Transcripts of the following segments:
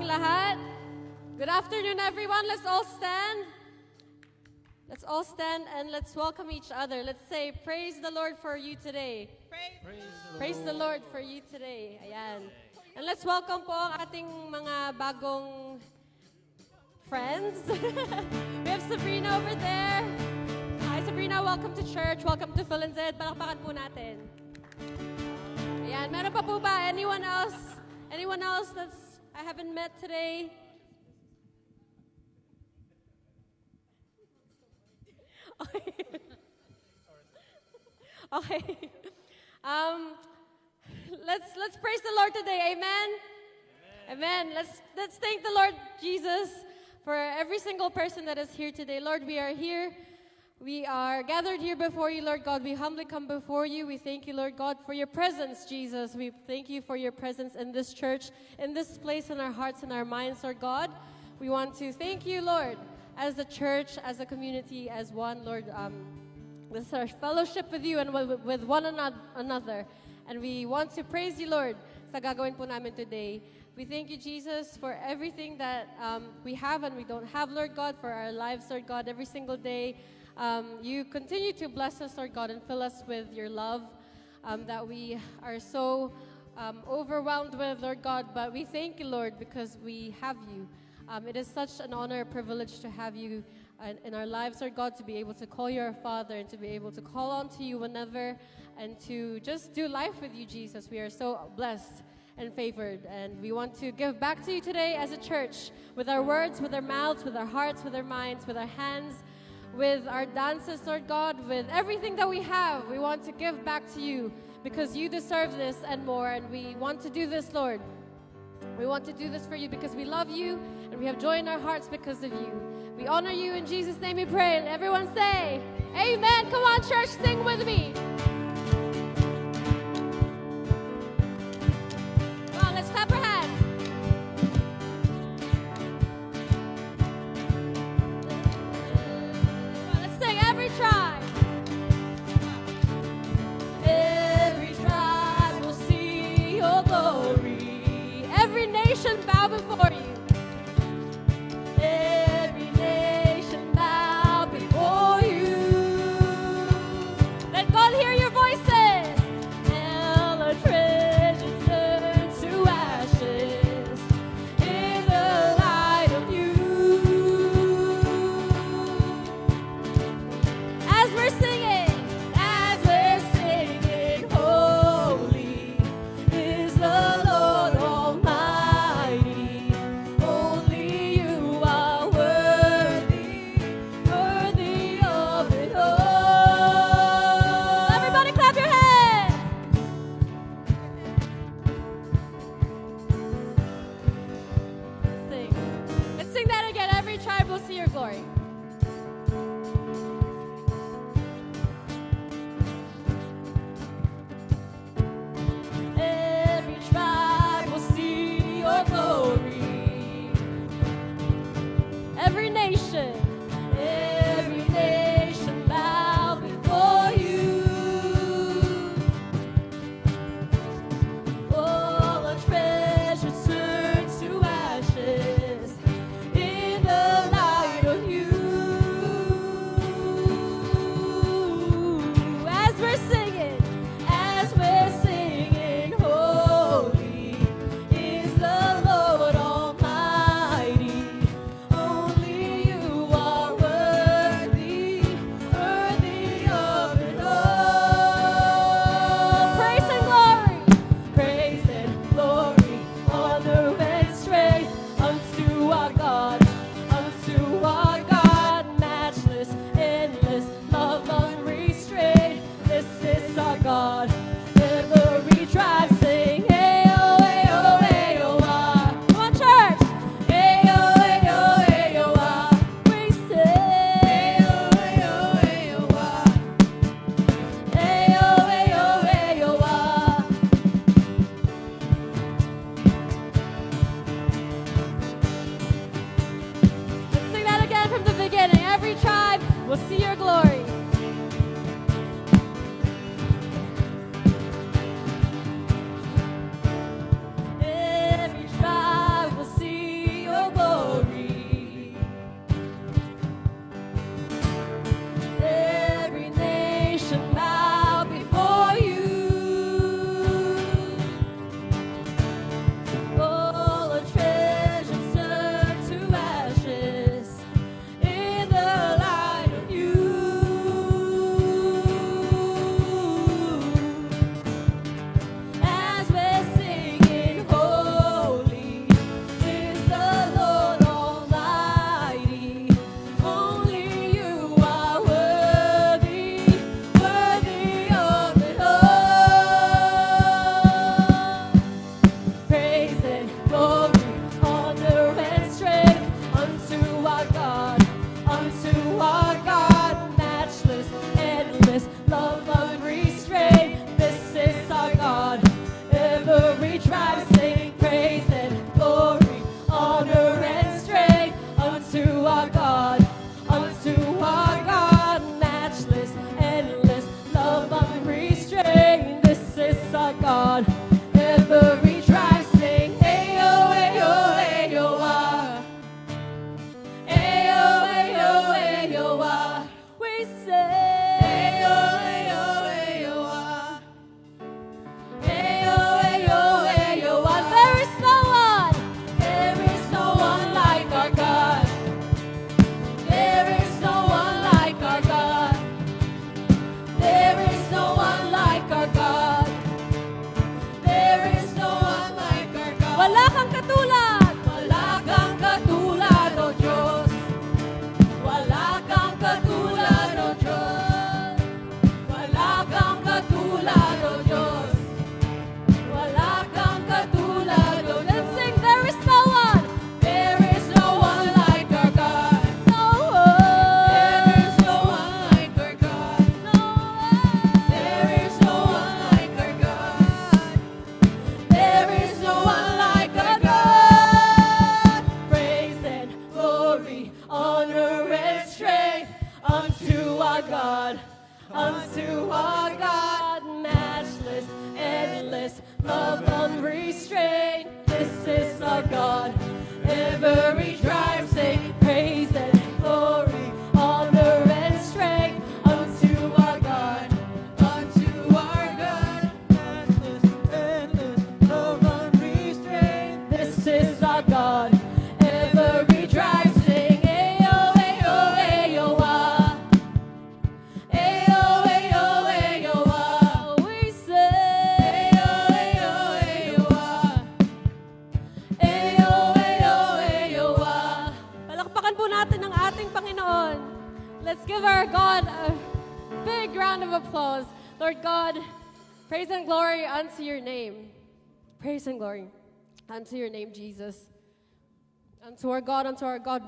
ating lahat. Good afternoon, everyone. Let's all stand. Let's all stand and let's welcome each other. Let's say, praise the Lord for you today. Praise the Lord for you today. Ayan. And let's welcome po ang ating mga bagong friends. We have Sabrina over there. Hi, Sabrina. Welcome to church. Welcome to Phil and Zed. Palakpakan po natin. Ayan. Meron pa po ba? Anyone else? Anyone else that's I haven't met today? Okay. Okay. Let's praise the Lord today. Amen. Amen. Let's thank the Lord Jesus for every single person that is here today. Lord, we are here. We are gathered here before you, Lord God. We humbly come before you. We thank you, Lord God, for your presence, Jesus. We thank you for your presence in this church, in this place, in our hearts and our minds, Lord God. We want to thank you, Lord, as a church, as a community, as one, Lord. This is our fellowship with you and with one another. And we want to praise you, Lord, sa gagawin po namin today. We thank you, Jesus, for everything that we have and we don't have, Lord God, for our lives, Lord God, every single day. You continue to bless us, Lord God, and fill us with your love that we are so overwhelmed with, Lord God. But we thank you, Lord, because we have you. It is such an honor, a privilege to have you in our lives, Lord God, to be able to call you our Father and to be able to call on to you whenever and to just do life with you, Jesus. We are so blessed and favored, and we want to give back to you today as a church with our words, with our mouths, with our hearts, with our minds, with our hands, with our dances, Lord God, with everything that we have. We want to give back to you because you deserve this and more, and we want to do this, Lord. We want to do this for you because we love you and we have joy in our hearts because of you. We honor you. In Jesus' name we pray. And everyone say, amen. Come on, church, sing with me. Come on, let's clap our hands. Come on, let's sing every tribe. Every tribe will see your glory. Every nation bow before you. Every nation bow before you. Let God hear your voices. And the treasure turn to ashes in the light of you. As we're singing, holy is the Lord Almighty. Only you are worthy, worthy of it all. Everybody clap your hands. Sing. Let's sing that again. Every tribe will see your glory. Every tribe will see your glory. Every nation bow before you. All the treasure turns to ashes in the light of you. As we're singing, holy is the Lord Almighty. Only you are worthy, worthy of it all. Praise and glory, honor and strength unto our God, matchless, endless, love unrestrained. This is our God. Every tribe sing, hey oh, hey oh, hey oh, ah. Come on, church. Hey oh, hey oh, hey oh, ah. We say, hey oh, hey oh, hey oh, ah. Hey oh, hey oh, hey oh, ah. Let's sing that again from the beginning. Every tribe will see your glory. Every tribe will see unto our God, unto our God, matchless, endless, love unrestrained. This is our God. Every tribe sing praise and glory, honor and strength unto our God, unto our God, matchless, endless, love unrestrained. This is our God. Every tribe sing, ayo, ayo, ayo, ah. Ayo, ayo, ayo, ah. We say, ayo, ayo, ayo, ah. Ayo, ayo, ayo, ah. Palakpakan po natin ang ating Panginoon. Let's give our God a big round of applause. Lord God, praise and glory unto your name. Praise and glory unto your name, Jesus. Unto our God,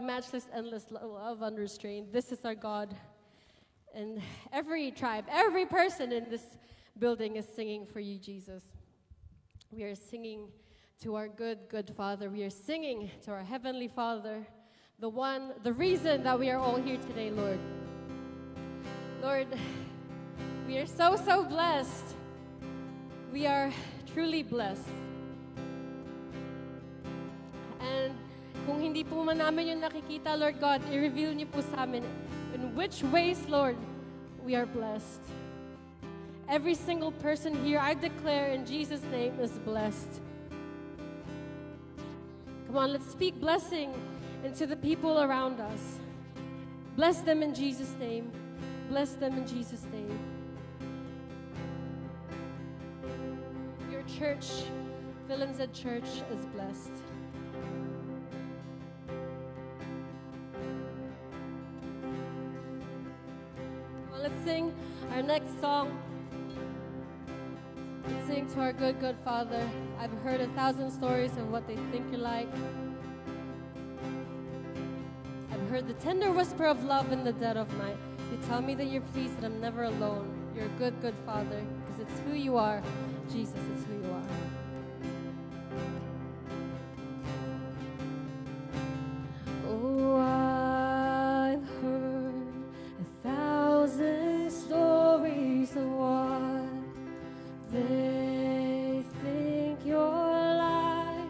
matchless, endless love unrestrained. This is our God. And every tribe, every person in this building is singing for you, Jesus. We are singing to our good, good Father. We are singing to our Heavenly Father, the reason that we are all here today, Lord. Lord, we are so, so blessed. We are truly blessed. And kung hindi po man namin yung nakikita, Lord God, i-reveal niyo po sa amin in which ways, Lord, we are blessed. Every single person here, I declare in Jesus' name, is blessed. Come on, let's speak blessing into the people around us. Bless them in Jesus' name. Bless them in Jesus' name. Your church, Philemon Church, is blessed. Let's sing our next song. Let's sing to our good, good Father. I've heard 1,000 stories of what they think you're like. I've heard the tender whisper of love in the dead of night. You tell me that you're pleased, that I'm never alone. You're a good, good Father, because it's who you are. Jesus, it's who you are. Oh, I've heard 1,000 stories of what they think you're like,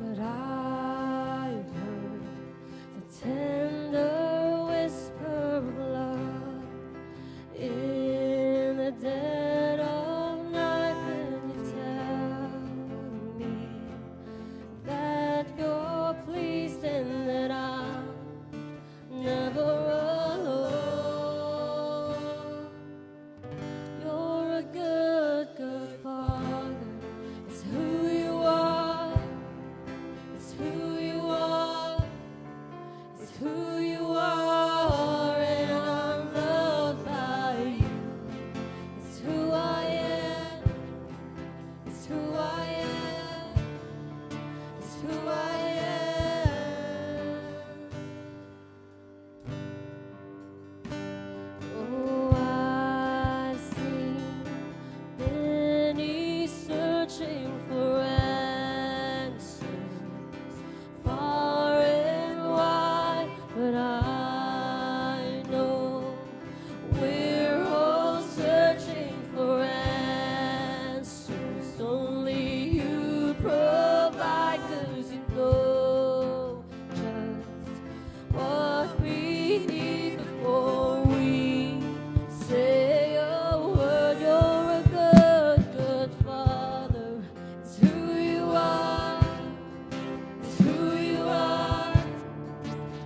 but I've heard the tender whisper of love in the dead of night. When you tell me that you're pleased and that I'm never alone. You're a good, good Father. It's who you are. It's who you are. It's who you are. And I'm loved by you. It's who I am. It's who I am. It's who I am. Oh, I've seen many searching for answers far and wide, but I know we're all searching for answers. Only you provide, 'cause you know just what we need before we say a word. You're a good, good Father. It's who you are. It's who you are.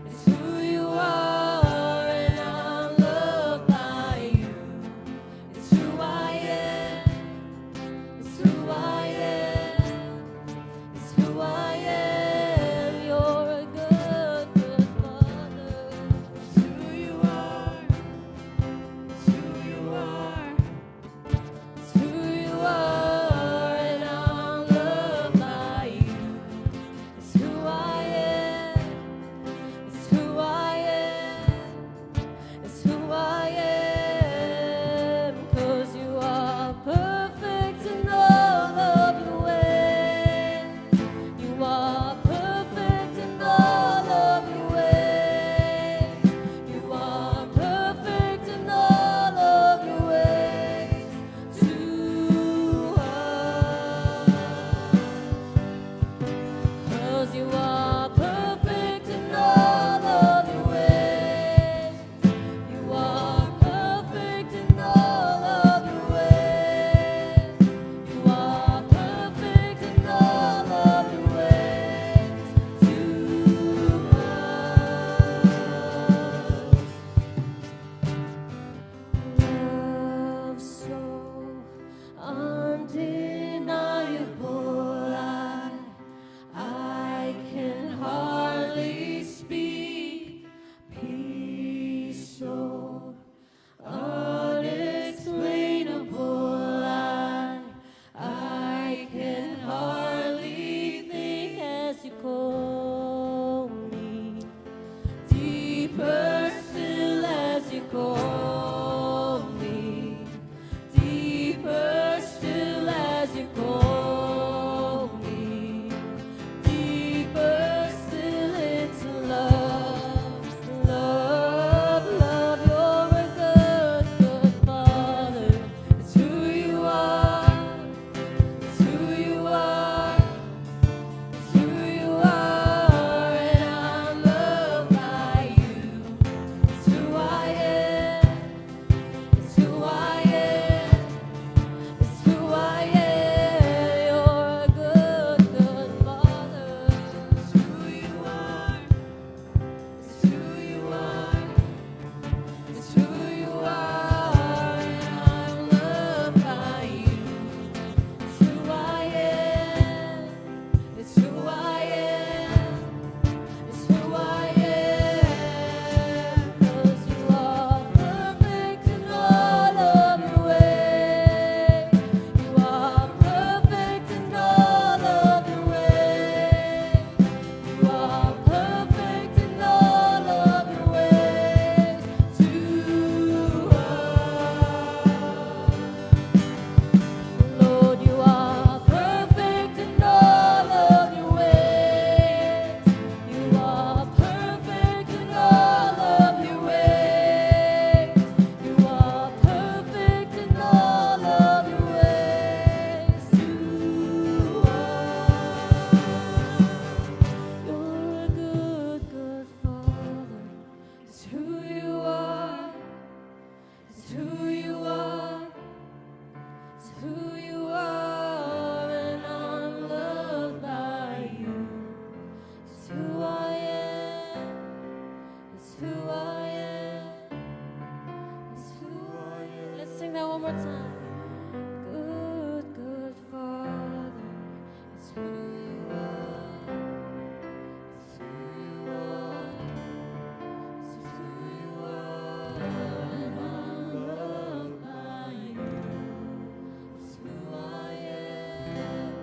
It's who you are. And I'm loved by you. It's who I am. It's who I am. It's who I am. You're a good, good Father. It's who you are. sing that one more time. Good, good Father, it's who you are. It's who you are. It's who you are. And I'm loved by you. It's who I am.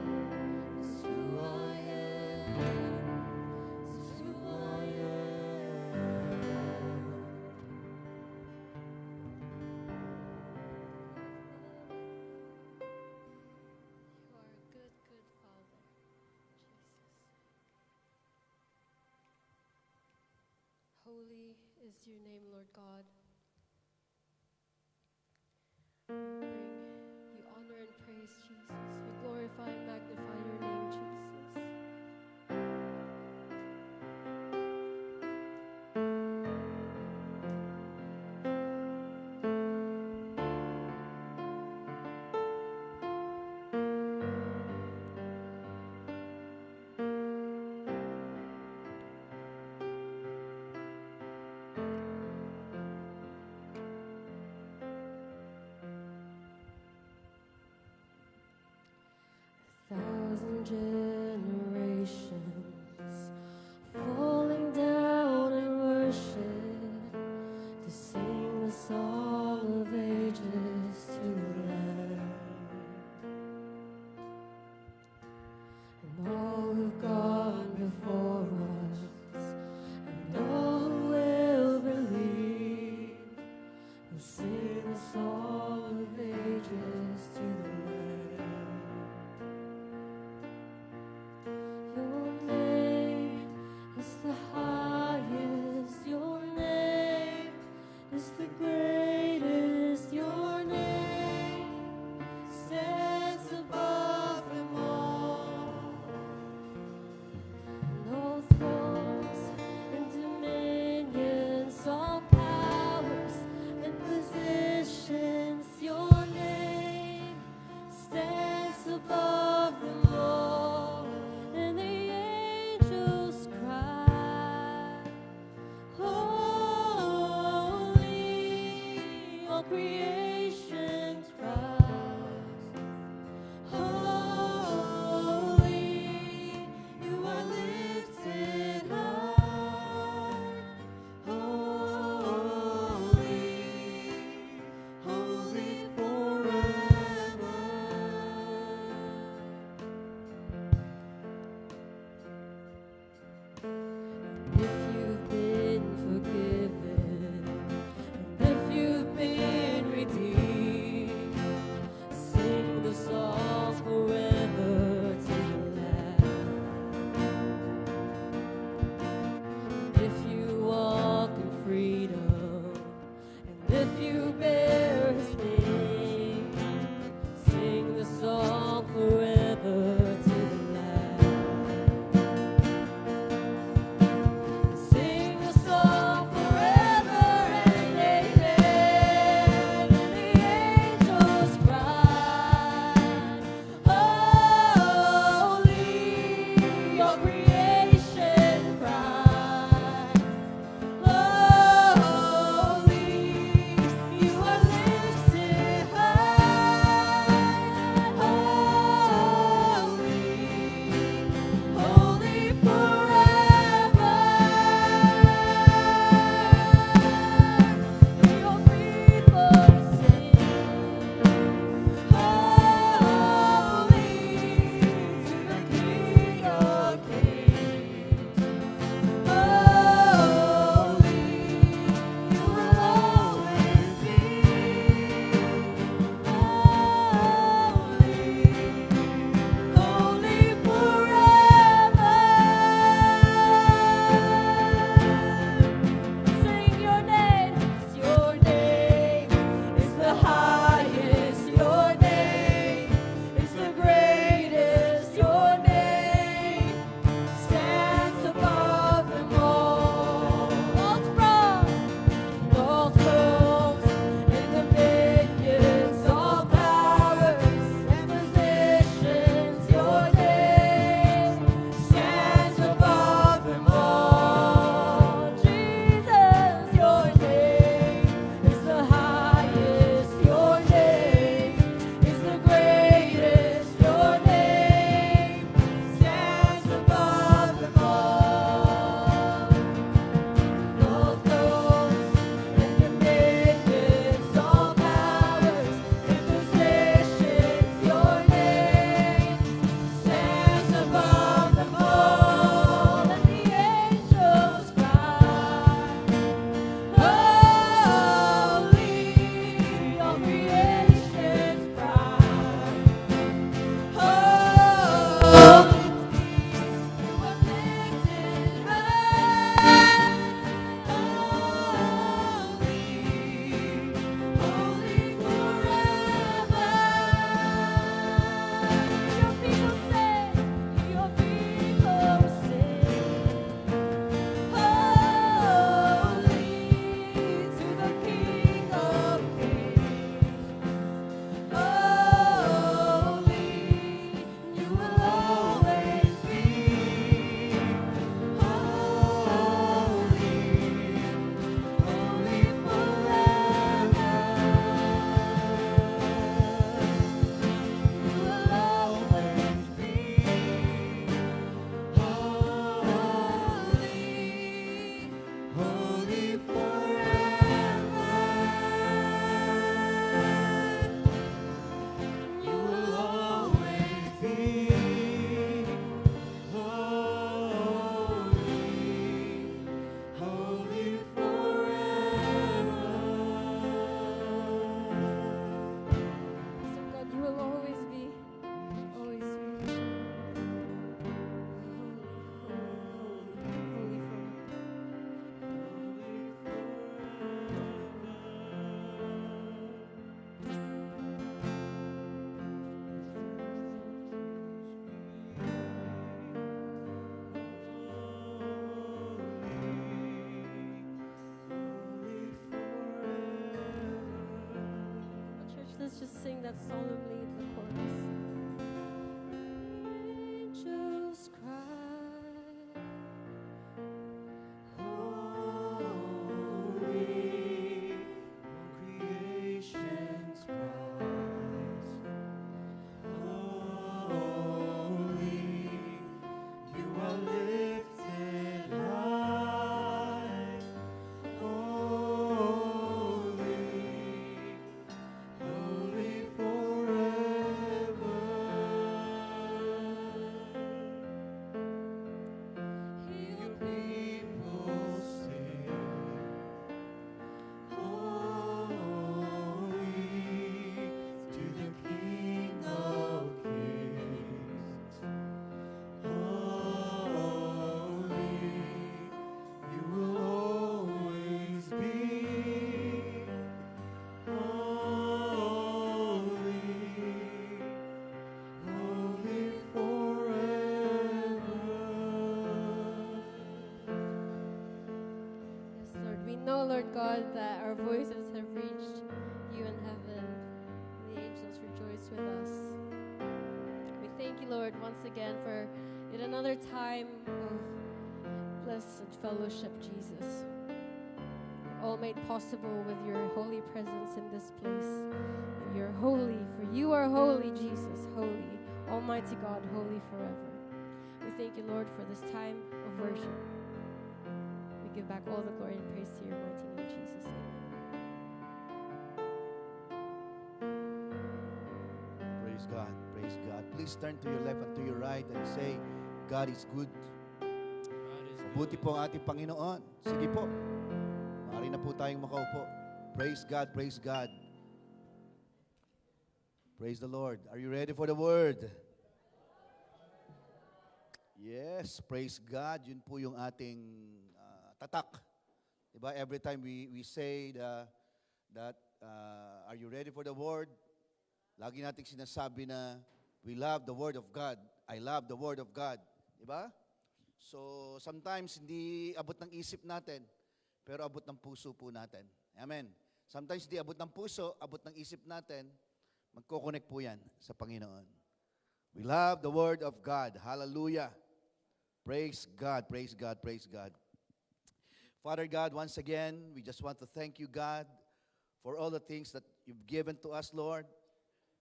It's who I am. It's who I am. You are a good, good Father, Jesus. Holy is your name, Lord God. We bring you honor and praise, Jesus. We glorify and magnify your name, Jesus. Thousand generations falling down in worship to sing the song of ages to the Lamb. And all who've gone before us and all who will believe will sing the song of ages to the Lamb. Your name is the highest, your name is the greatest, your name stands above them all. And all thrones and dominions, all powers and positions, your name stands above them all. And the angels cry, holy, all creation cries, holy, you are lifted high, holy, holy forever. If you've been forgiven, and if you've been redeemed, sing the song forever to the Lamb. And if you walk in freedom, and if you bear His name, sing the song forever to the Lamb. Sing the song forever and amen. And the angels cry, holy, your creation cries, holy, you are Let's just sing that solemnly in the chorus. Angels cry, Holy, all creation's praise. Holy, you are lifted high. Holy, holy forever. Your people sing. Holy to the King of Kings. Holy, you will always be. Holy, holy forever. Yes, Lord, we know, Lord God, that our voices have reached you in heaven. And the angels rejoice with us. We thank you, Lord, once again for yet another time of blessed fellowship, Jesus. All made possible with your holy presence in this place. You're holy, for you are holy, Jesus, holy. Almighty God, holy forever. We thank you, Lord, for this time of worship. We give back all the glory and praise to your mighty name, Jesus. Amen. Praise God, praise God. Please turn to your left and to your right and say, God is good. Mabuti po ang ating Panginoon. Sige po. Maaari na po tayong makaupo. Praise God, praise God. Praise the Lord. Are you ready for the word? Yes, praise God. Yun po yung ating tatak. Diba? Every time we say that, are you ready for the word? Lagi nating sinasabi na we love the word of God. I love the word of God. Diba? So, sometimes hindi abot ng isip natin, pero abot ng puso po natin. Amen. Sometimes hindi abot ng puso, abot ng isip natin, magkoconnect po yan sa Panginoon. We love the word of God. Hallelujah. Praise God, praise God, praise God. Father God, once again, we just want to thank you, God, for all the things that you've given to us, Lord.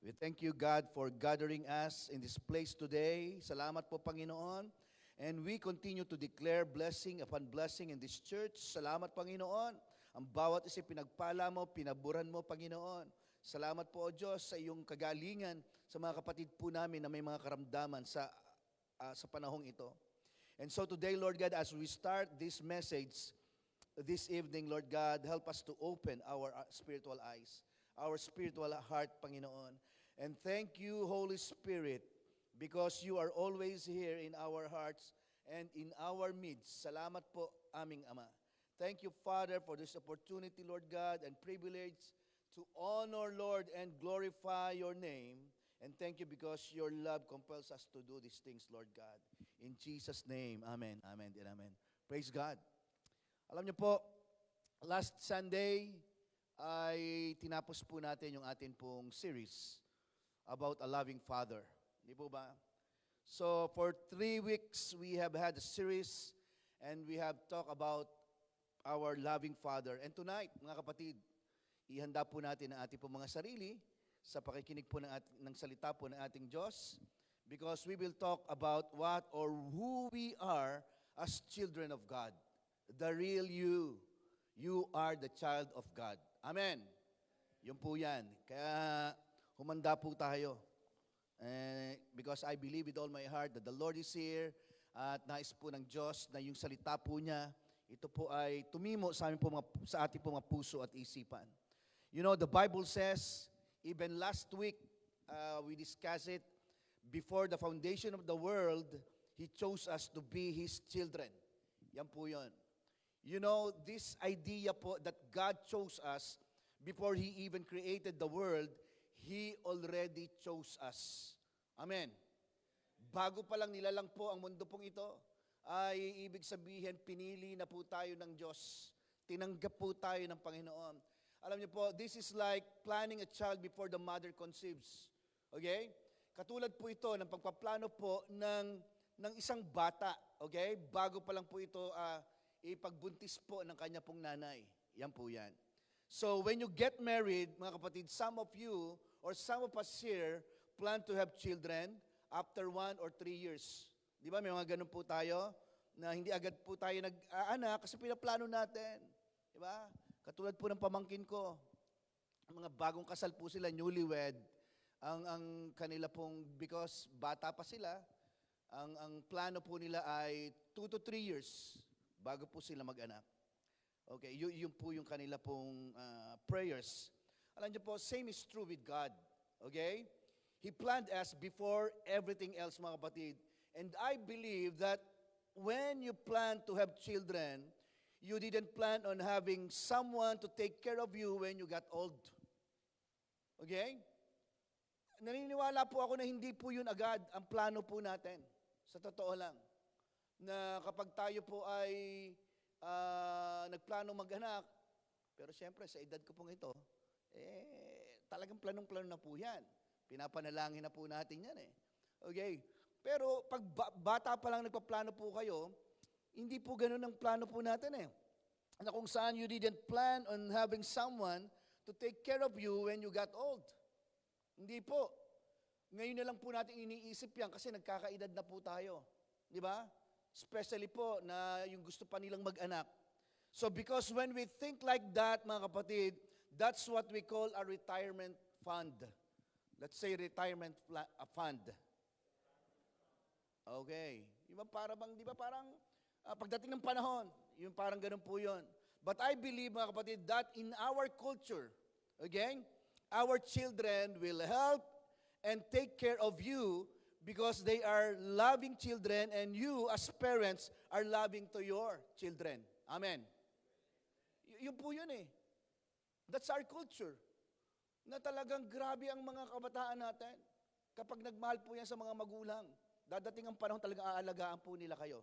We thank you, God, for gathering us in this place today. Salamat po, Panginoon. And we continue to declare blessing upon blessing in this church. Salamat, Panginoon. Ang bawat isa pinagpala mo, pinaburan mo, Panginoon. Salamat po, O Diyos, sa iyong kagalingan sa mga kapatid po namin na may mga karamdaman sa panahong ito. And so today, Lord God, as we start this message this evening, Lord God, help us to open our spiritual eyes, our spiritual heart, Panginoon. And thank you, Holy Spirit, because you are always here in our hearts and in our midst. Salamat po, aming Ama. Thank you, Father, for this opportunity, Lord God, and privilege to honor, Lord, and glorify your name. And thank you because your love compels us to do these things, Lord God. In Jesus' name, amen, amen, and amen. Praise God. Alam niyo po, last Sunday ay tinapos po natin yung atin pong series about a loving Father. Di po ba? So for 3 weeks, we have had a series and we have talked about our loving Father. And tonight, mga kapatid, ihanda po natin ang ating po mga sarili sa pakikinig po ng salita po ng ating Diyos because we will talk about what or who we are as children of God. The real you. You are the child of God. Amen. Yun po yan. Kaya humanda po tayo. Because I believe with all my heart that the Lord is here at nais po ng Diyos na yung salita po niya, ito po ay tumimo sa ating po mga puso at isipan. You know, the Bible says, even last week, we discussed it, before the foundation of the world, He chose us to be His children. Yan po yun. You know, this idea po that God chose us before He even created the world, He already chose us. Amen. Bago pa lang nilalang po ang mundo pong ito, ay ibig sabihin, pinili na po tayo ng Diyos. Tinanggap po tayo ng Panginoon. Alam niyo po, this is like planning a child before the mother conceives. Okay? Katulad po ito ng pagpaplano po ng isang bata. Okay? Bago pa lang po ito ipagbuntis po ng kanya pong nanay. Yan po yan. So when you get married, mga kapatid, some of you or some of us here plan to have children after 1 or 3 years. Di ba? May mga ganun po tayo na hindi agad po tayo nag-aanak kasi pinaplano natin. Di ba? Katulad po ng pamangkin ko. Mga bagong kasal po sila, newlywed. Ang kanila pong, because bata pa sila, ang plano po nila ay 2 to 3 years bago po sila mag-anak. Okay, yun po yung kanila pong prayers. Alam niyo po, same is true with God. Okay? He planned us before everything else, mga kapatid. And I believe that when you plan to have children, you didn't plan on having someone to take care of you when you got old. Okay? Naniniwala po ako na hindi po yun agad ang plano po natin. Sa totoo lang. Na kapag tayo po ay nagplano mag-anak, pero siyempre sa edad ko pong ito, talagang planong-plano na po yan. Pinapanalangin na po natin yan eh. Okay? Pero pag bata pa lang nagpaplano po kayo, hindi po ganun ang plano po natin eh. Na kung saan you didn't plan on having someone to take care of you when you got old. Hindi po. Ngayon na lang po natin iniisip yan kasi nagkakaedad na po tayo. Di ba? Especially po na yung gusto pa nilang mag-anak. So because when we think like that, mga kapatid, that's what we call a retirement fund. Let's say retirement fund. Okay. Di ba parang pagdating ng panahon, yung parang ganun po yun. But I believe, mga kapatid, that in our culture, okay, our children will help and take care of you because they are loving children and you as parents are loving to your children. Amen. Yun po yun eh. That's our culture. Na talagang grabe ang mga kabataan natin. Kapag nagmahal po yan sa mga magulang, dadating ang panahon talagang aalagaan po nila kayo.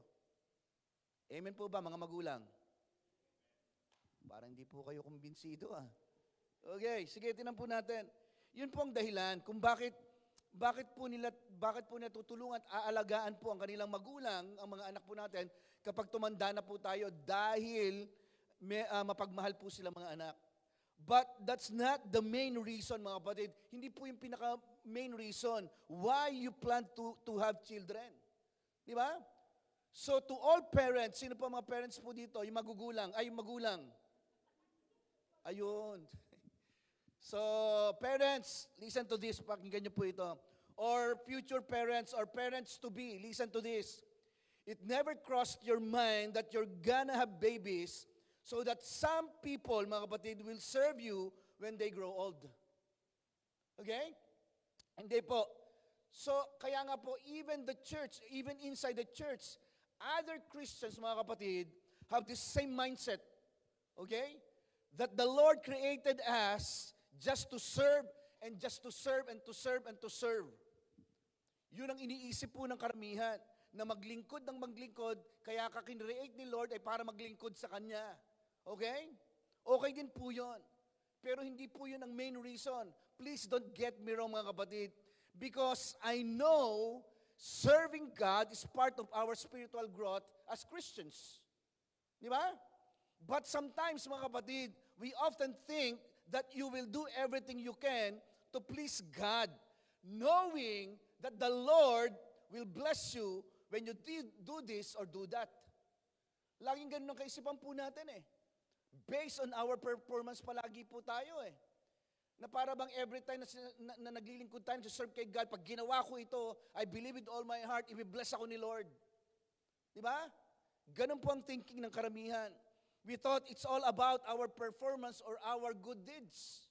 Amen po ba, mga magulang? Parang hindi po kayo kumbinsido ah. Okay, sige, tinan po natin. Yun po ang dahilan kung bakit po nila tutulungan at aalagaan po ang kanilang magulang, ang mga anak po natin, kapag tumanda na po tayo dahil mapagmahal po sila mga anak. But that's not the main reason, mga kapatid. Hindi po yung pinaka-main reason why you plan to have children. Di ba? So to all parents, sino po mga parents po dito? Yung magulang. Ayun. So parents, listen to this. Pakinggan niyo po ito. Or future parents or parents-to-be, listen to this. It never crossed your mind that you're gonna have babies so that some people, mga kapatid, will serve you when they grow old. Okay? Hindi po. So, kaya nga po, even the church, even inside the church, other Christians, mga kapatid, have the same mindset. Okay? That the Lord created us just to serve and just to serve and to serve and to serve. Yun ang iniisip po ng karamihan, na maglingkod ng maglingkod, kaya ka-create ni Lord ay para maglingkod sa Kanya. Okay? Okay din po yun. Pero hindi po yun ang main reason. Please don't get me wrong, mga kapatid. Because I know serving God is part of our spiritual growth as Christians. Di ba? But sometimes, mga kapatid, we often think that you will do everything you can to please God, knowing that the Lord will bless you when you do this or do that. Laging ganun ang kaisipan po natin eh. Based on our performance palagi po tayo eh. Na para bang every time na naglilingkod tayo, to serve kay God, pag ginawa ko ito, I believe with all my heart, i-bless ako ni Lord. Di ba? Ganun po ang thinking ng karamihan. We thought it's all about our performance or our good deeds.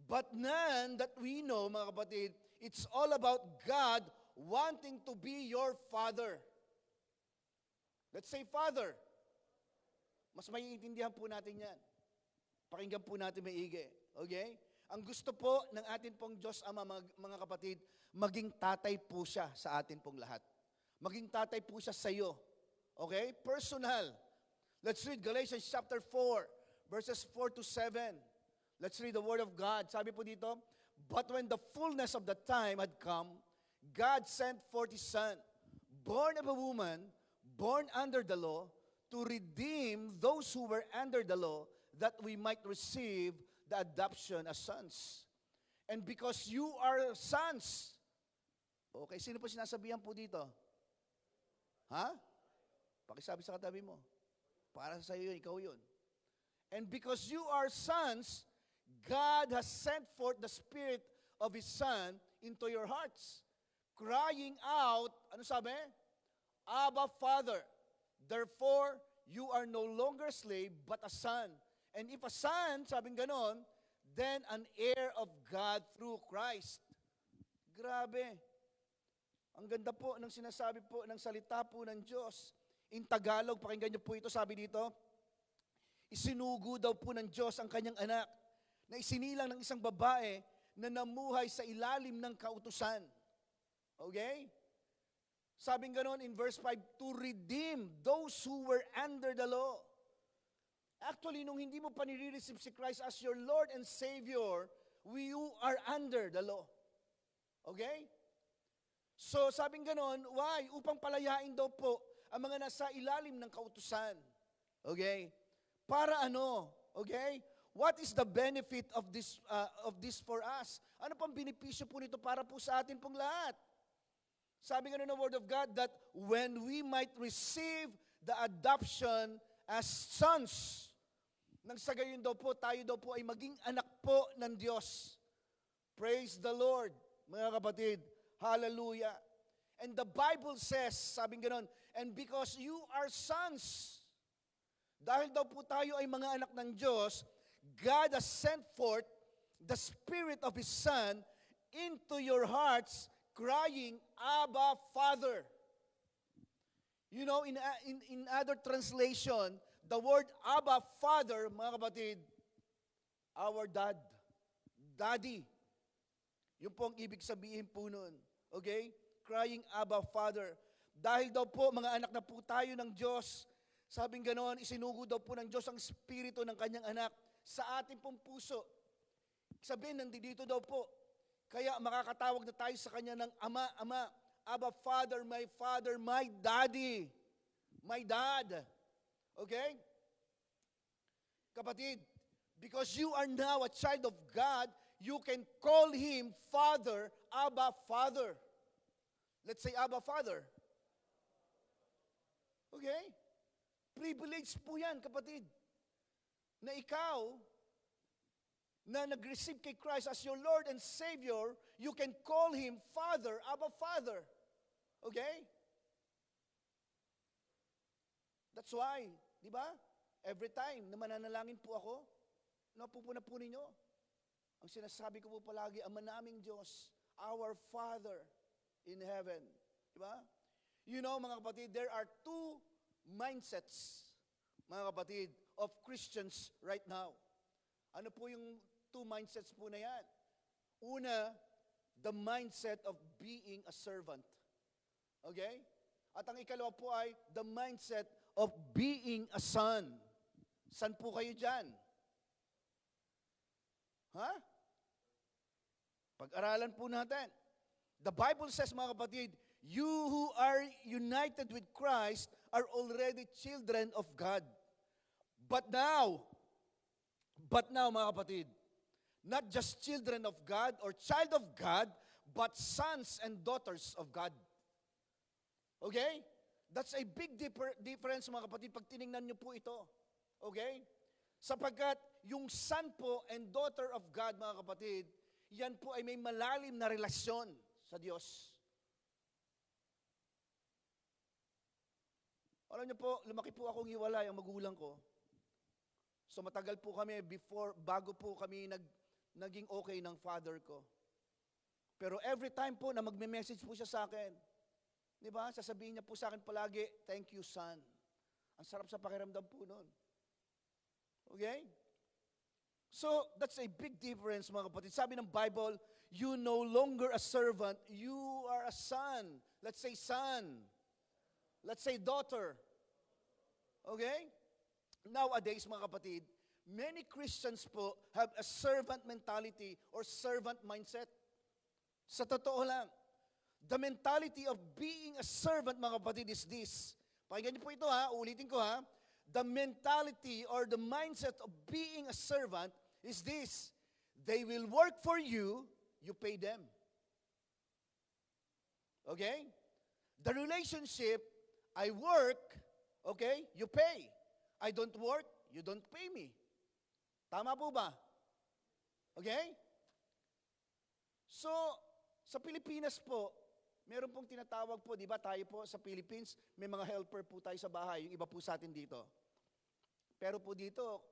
But none that we know, mga kapatid, it's all about God wanting to be your Father. Let's say Father. Mas maiintindihan po natin yan. Pakinggan po natin maigi. Okay? Ang gusto po ng atin pong Diyos Ama, mga kapatid, maging tatay po siya sa atin pong lahat. Maging tatay po siya sa iyo. Okay? Personal. Let's read Galatians chapter 4, verses 4 to 7. Let's read the Word of God. Sabi po dito, "But when the fullness of the time had come, God sent forth His Son, born of a woman, born under the law, to redeem those who were under the law, that we might receive the adoption as sons. And because you are sons," okay, sino po sinasabihan po dito? Ha? Pakisabi sa katabi mo. Para sa iyo, ikaw yun. "And because you are sons, God has sent forth the Spirit of His Son into your hearts, crying out," ano sabi? "Abba, Father. Therefore, you are no longer a slave, but a son. And if a son," sabing ganon, "then an heir of God through Christ." Grabe. Ang ganda po ng sinasabi po ng salita po ng Diyos. In Tagalog, pakinggan niyo po ito, sabi dito, "Isinugo daw po ng Diyos ang kanyang anak na isinilang ng isang babae na namuhay sa ilalim ng kautusan." Okay? Sabing ganon in verse 5, "To redeem those who were under the law." Actually, nung hindi mo pa nire-receive si Christ as your Lord and Savior, you are under the law. Okay? So, sabing ganon, why? Upang palayain daw po ang mga nasa ilalim ng kautusan. Okay? Para ano? Okay? What is the benefit of this for us? Ano pang benepisyo po nito para po sa atin pong lahat? Sabi nga ng Word of God that when we might receive the adoption as sons, nang sa gayon daw po, tayo daw po ay maging anak po ng Diyos. Praise the Lord, mga kapatid. Hallelujah. And the Bible says, sabing ganon, "And because you are sons," dahil daw po tayo ay mga anak ng Diyos, God has sent forth the Spirit of His Son into your hearts, crying, "Abba, Father." You know, in other translation, the word Abba, Father, mga kapatid, our dad, daddy. Yun po ang ibig sabihin po nun. Okay? Crying, "Abba, Father." Dahil daw po, mga anak na po tayo ng Diyos, sabing ganon, isinugo daw po ng Diyos ang Espiritu ng Kanyang anak sa ating pong puso. Sabihin, nandito daw po. Kaya makakatawag na tayo sa Kanya ng Ama, Ama, Abba, Father, my daddy, my dad. Okay? Kapatid, because you are now a child of God, you can call Him Father, Abba, Father. Let's say, "Abba, Father." Okay? Privilege po yan, kapatid. Na ikaw, na nag-receive kay Christ as your Lord and Savior, you can call Him Father, Abba, Father. Okay? That's why, di ba? Every time na mananalangin po ako, napupuna po ninyo. Ang sinasabi ko po palagi, "Ama naming Diyos, our Father in heaven." Di ba? You know, mga kapatid, there are two mindsets, mga kapatid, of Christians right now. Ano po yung two mindsets po na yan? Una, the mindset of being a servant. Okay? At ang ikalawa po ay the mindset of being a son. San po kayo dyan? Ha? Pag-aralan po natin. The Bible says, mga kapatid, you who are united with Christ are already children of God. But now, mga kapatid, not just children of God or child of God, but sons and daughters of God. Okay? That's a big difference, mga kapatid, pag tinignan niyo po ito. Okay? Sapagkat yung son po and daughter of God, mga kapatid, yan po ay may malalim na relasyon sa Diyos. Alam niyo po, lumaki po akong hiwalay ang magulang ko. So matagal po kami bago po kami naging okay ng father ko. Pero every time po na magme-message po siya sa akin, di ba, sasabihin niya po sa akin palagi, "Thank you, son." Ang sarap sa pakiramdam po nun. Okay? So, that's a big difference, mga kapatid. Sabi ng Bible, you no longer a servant, you are a son. Let's say son. Let's say daughter. Okay? Nowadays, mga kapatid, Many Christians po have a servant mentality or servant mindset. Sa totoo lang, the mentality of being a servant, mga kapatid, is this. Pakinggan niyo po ito ha, uulitin ko ha. The mentality or the mindset of being a servant is this. They will work for you, you pay them. Okay? The relationship, I work, okay, you pay. I don't work, you don't pay me. Tama po ba? Okay? So, sa Pilipinas po, meron pong tinatawag po, di ba tayo po sa Philippines, may mga helper po tayo sa bahay, yung iba po sa atin dito. Pero po dito,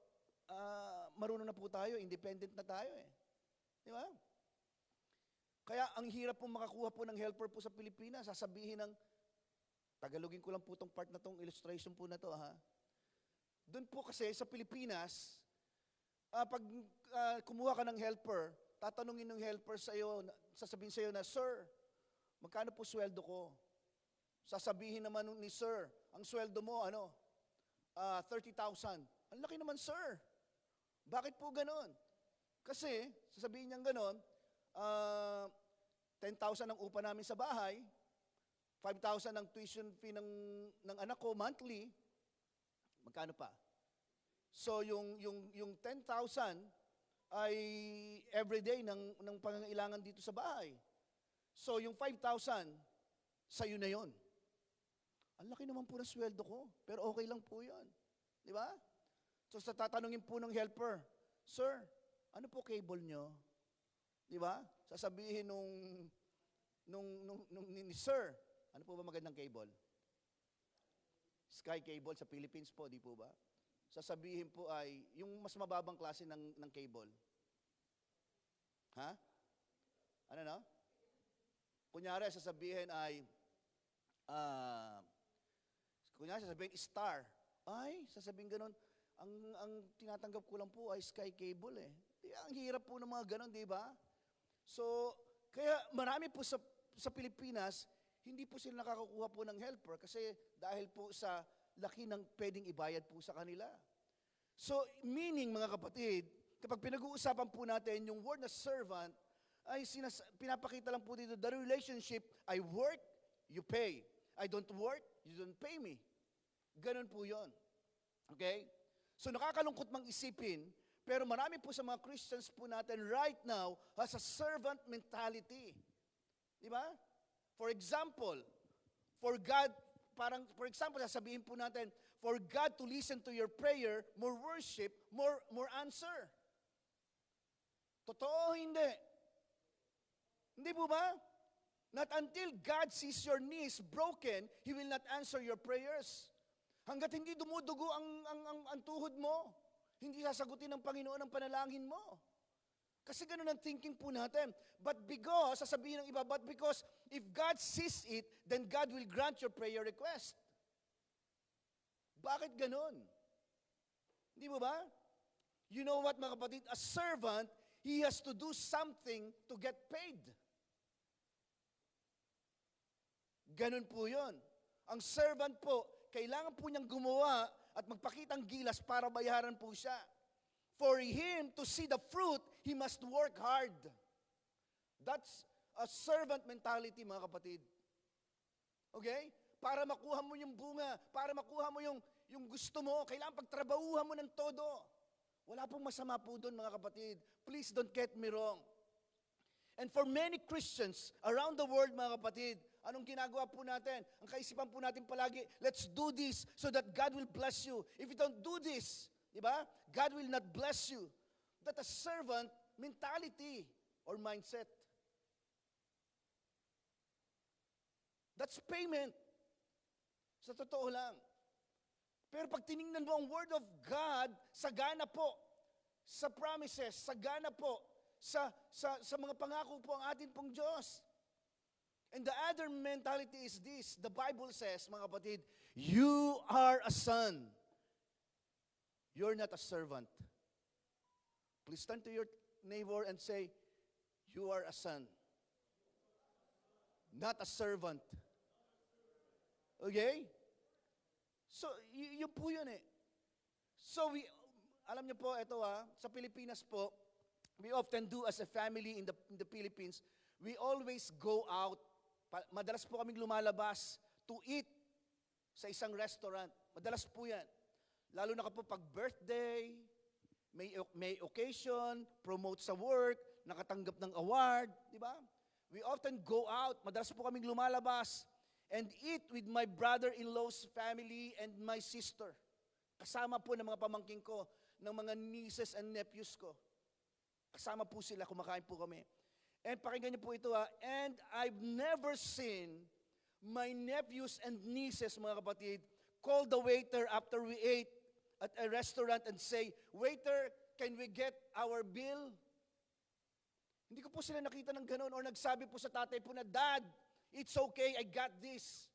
marunong na po tayo, independent na tayo eh. Di ba? Kaya ang hirap po makakuha po ng helper po sa Pilipinas, sasabihin ng, Tagalogin ko lang po itong part na itong illustration po na to ha. Doon po kasi sa Pilipinas, pag kumuha ka ng helper, tatanungin ng helper sa iyo, sasabihin sa iyo na, Sir, magkano po sweldo ko? Sasabihin naman ni Sir, ang sweldo mo, 30,000. Ang laki naman, Sir. Bakit po ganon? Kasi, sasabihin niyang ganon, 10,000 ang upa namin sa bahay, 5,000 ang tuition fee ng anak ko monthly, magkano pa? So, yung 10,000 ay everyday ng pangangailangan dito sa bahay. So, yung 5,000, sa'yo na yon. Ang laki naman po ng sweldo ko, pero okay lang po yon. Di ba? So, sa tatanungin po ng helper, Sir, ano po cable nyo? Di ba? Sasabihin ni Sir, ano po ba magandang cable? Sky cable sa Philippines po, di po ba? Sasabihin po ay, yung mas mababang klase ng cable. Ha? Ano no? Kunyari, sasabihin ay, sasabihin star. Ay, sasabihin ganun, ang tinatanggap ko lang po ay sky cable eh. Ang hirap po ng mga ganun, di ba? So, kaya marami po sa Pilipinas, hindi po sila nakakakuha po ng helper kasi dahil po sa laki ng pwedeng ibayad po sa kanila. So, meaning mga kapatid, kapag pinag-uusapan po natin yung word na servant, ay pinapakita lang po dito, the relationship, I work, you pay. I don't work, you don't pay me. Ganun po yon. Okay? So, nakakalungkot mang isipin, pero marami po sa mga Christians po natin right now has a servant mentality. Di ba? For example, for example, sasabihin po natin, for God to listen to your prayer, more worship, more answer. Totoo hindi? Hindi po ba? Not until God sees your knees broken, He will not answer your prayers. Hanggat hindi dumudugo ang tuhod mo, hindi sasagutin ng Panginoon ang panalangin mo. Kasi ganun ang thinking po natin. But because, sasabihin ng iba, but because if God sees it, then God will grant your prayer request. Bakit ganun? Hindi mo ba? You know what mga kapatid? A servant, he has to do something to get paid. Ganun po yun. Ang servant po, kailangan po niyang gumawa at magpakitang gilas para bayaran po siya. For him to see the fruit, he must work hard. That's a servant mentality, mga kapatid. Okay? Para makuha mo yung bunga, para makuha mo yung gusto mo, kailangan pagtrabahuhan mo ng todo. Wala pong masama po doon, mga kapatid. Please don't get me wrong. And for many Christians around the world, mga kapatid, anong ginagawa po natin? Ang kaisipan po natin palagi, let's do this so that God will bless you. If you don't do this, di ba? God will not bless you. That a servant mentality or mindset. That's payment. Sa totoo lang. Pero pag tiningnan mo ang Word of God, sagana po sa promises, sagana po sa mga pangako po ang atin pong Diyos. And the other mentality is this. The Bible says, mga kapatid, you are a son. You're not a servant. Please turn to your neighbor and say, you are a son. Not a servant. Okay? So, yun po yun eh. So, alam niyo po, ito sa Pilipinas po, we often do as a family in the Philippines, we always go out. Madalas po kaming lumalabas to eat sa isang restaurant. Madalas po yan. Lalo na kapag pag birthday, may occasion, promote sa work, nakatanggap ng award, di ba? We often go out. Madalas po kaming lumalabas and eat with my brother-in-law's family and my sister. Kasama po ng mga pamangking ko, ng mga nieces and nephews ko. Kasama po sila, kumakain po kami. And pakinggan niyo po ito and I've never seen my nephews and nieces, mga kapatid, call the waiter after we ate at a restaurant and say, "Waiter, can we get our bill?" Hindi ko po sila nakita ng ganoon or nagsabi po sa tatay po na, "Dad, it's okay, I got this."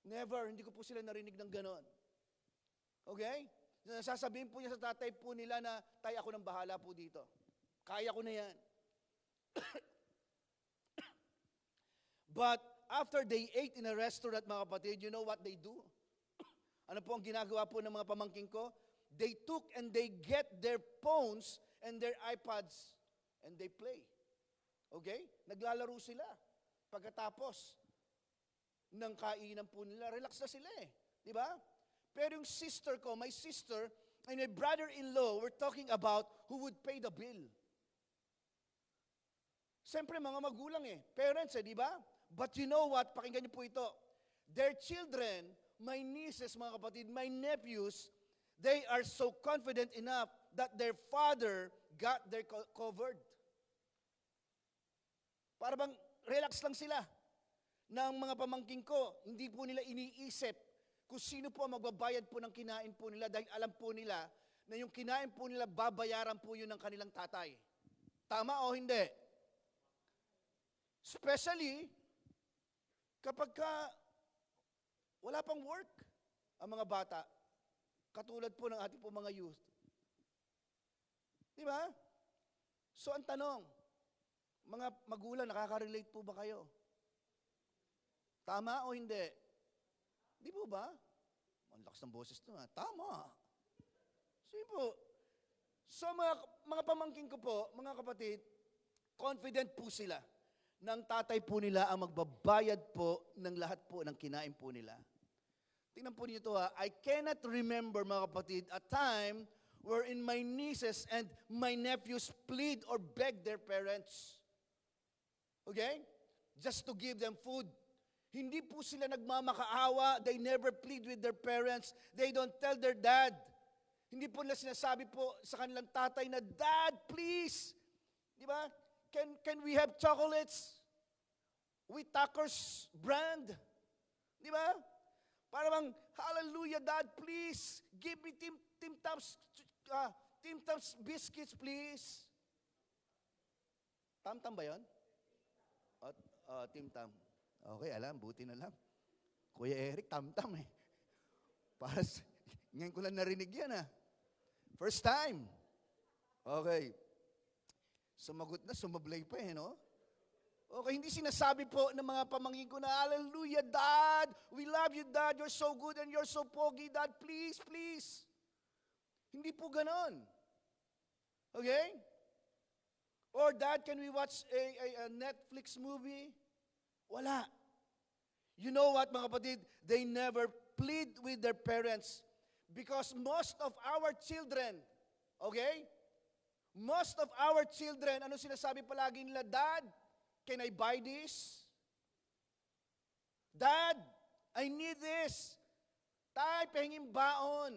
Never, hindi ko po sila narinig ng ganoon. Okay? Sasabihin po niya sa tatay po nila na, "Tay, ako nang bahala po dito. Kaya ko na yan." But after they ate in a restaurant, mga kapatid, you know what they do? Ano po ang ginagawa po ng mga pamangking ko? They took and they get their phones and their iPads and they play. Okay? Naglalaro sila. Pagkatapos ng kainan po nila, relax na sila Di ba? Pero yung sister ko, my sister, and my brother-in-law, we're talking about who would pay the bill. Siyempre, mga magulang Parents di ba? But you know what? Pakinggan niyo po ito. Their children, my nieces, mga kapatid, my nephews, they are so confident enough that their father got their covered. Para bang relax lang sila. Ng mga pamangking ko, hindi po nila iniisip kung sino po ang magbabayad po ng kinain po nila dahil alam po nila na yung kinain po nila, babayaran po yun ng kanilang tatay. Tama o hindi? Especially, kapag wala pang work ang mga bata, katulad po ng ating po mga youth. Di ba? So ang tanong, mga magulang, nakaka-relate po ba kayo? Tama o hindi? Di po ba? Ang lakas ng boses ito Tama. Sige po. So mga pamangking ko po, mga kapatid, confident po sila ng tatay po nila ang magbabayad po ng lahat po ng kinain po nila. Tingnan po niyo ito I cannot remember, mga kapatid, a time wherein my nieces and my nephews plead or beg their parents. Okay? Just to give them food. Hindi po sila nagmamakaawa. They never plead with their parents. They don't tell their dad. Hindi po nila sinasabi po sa kanilang tatay na, "Dad, please." Di ba? Can we have chocolates with Tucker's brand? Di ba? Para bang, "Hallelujah, Dad, please. Give me Tim Tams biscuits, please." Tam-tam ba yun? Tim Tam. Okay, alam, buti na lang. Kuya Eric, tam-tam Ngayon ko lang narinig yan First time. Okay. Sumagot na, sumablay pa no? Okay, hindi sinasabi po ng mga pamangkin ko na, "Hallelujah, Dad! We love you, Dad! You're so good and you're so pogi, Dad! Please, please!" Hindi po ganon. Okay? Or, "Dad, can we watch a Netflix movie?" Wala. You know what, mga kapatid? They never plead with their parents because most of our children, okay? Most of our children, ano sinasabi palagi nila? "Dad, can I buy this? Dad, I need this. Tay, pahingin baon."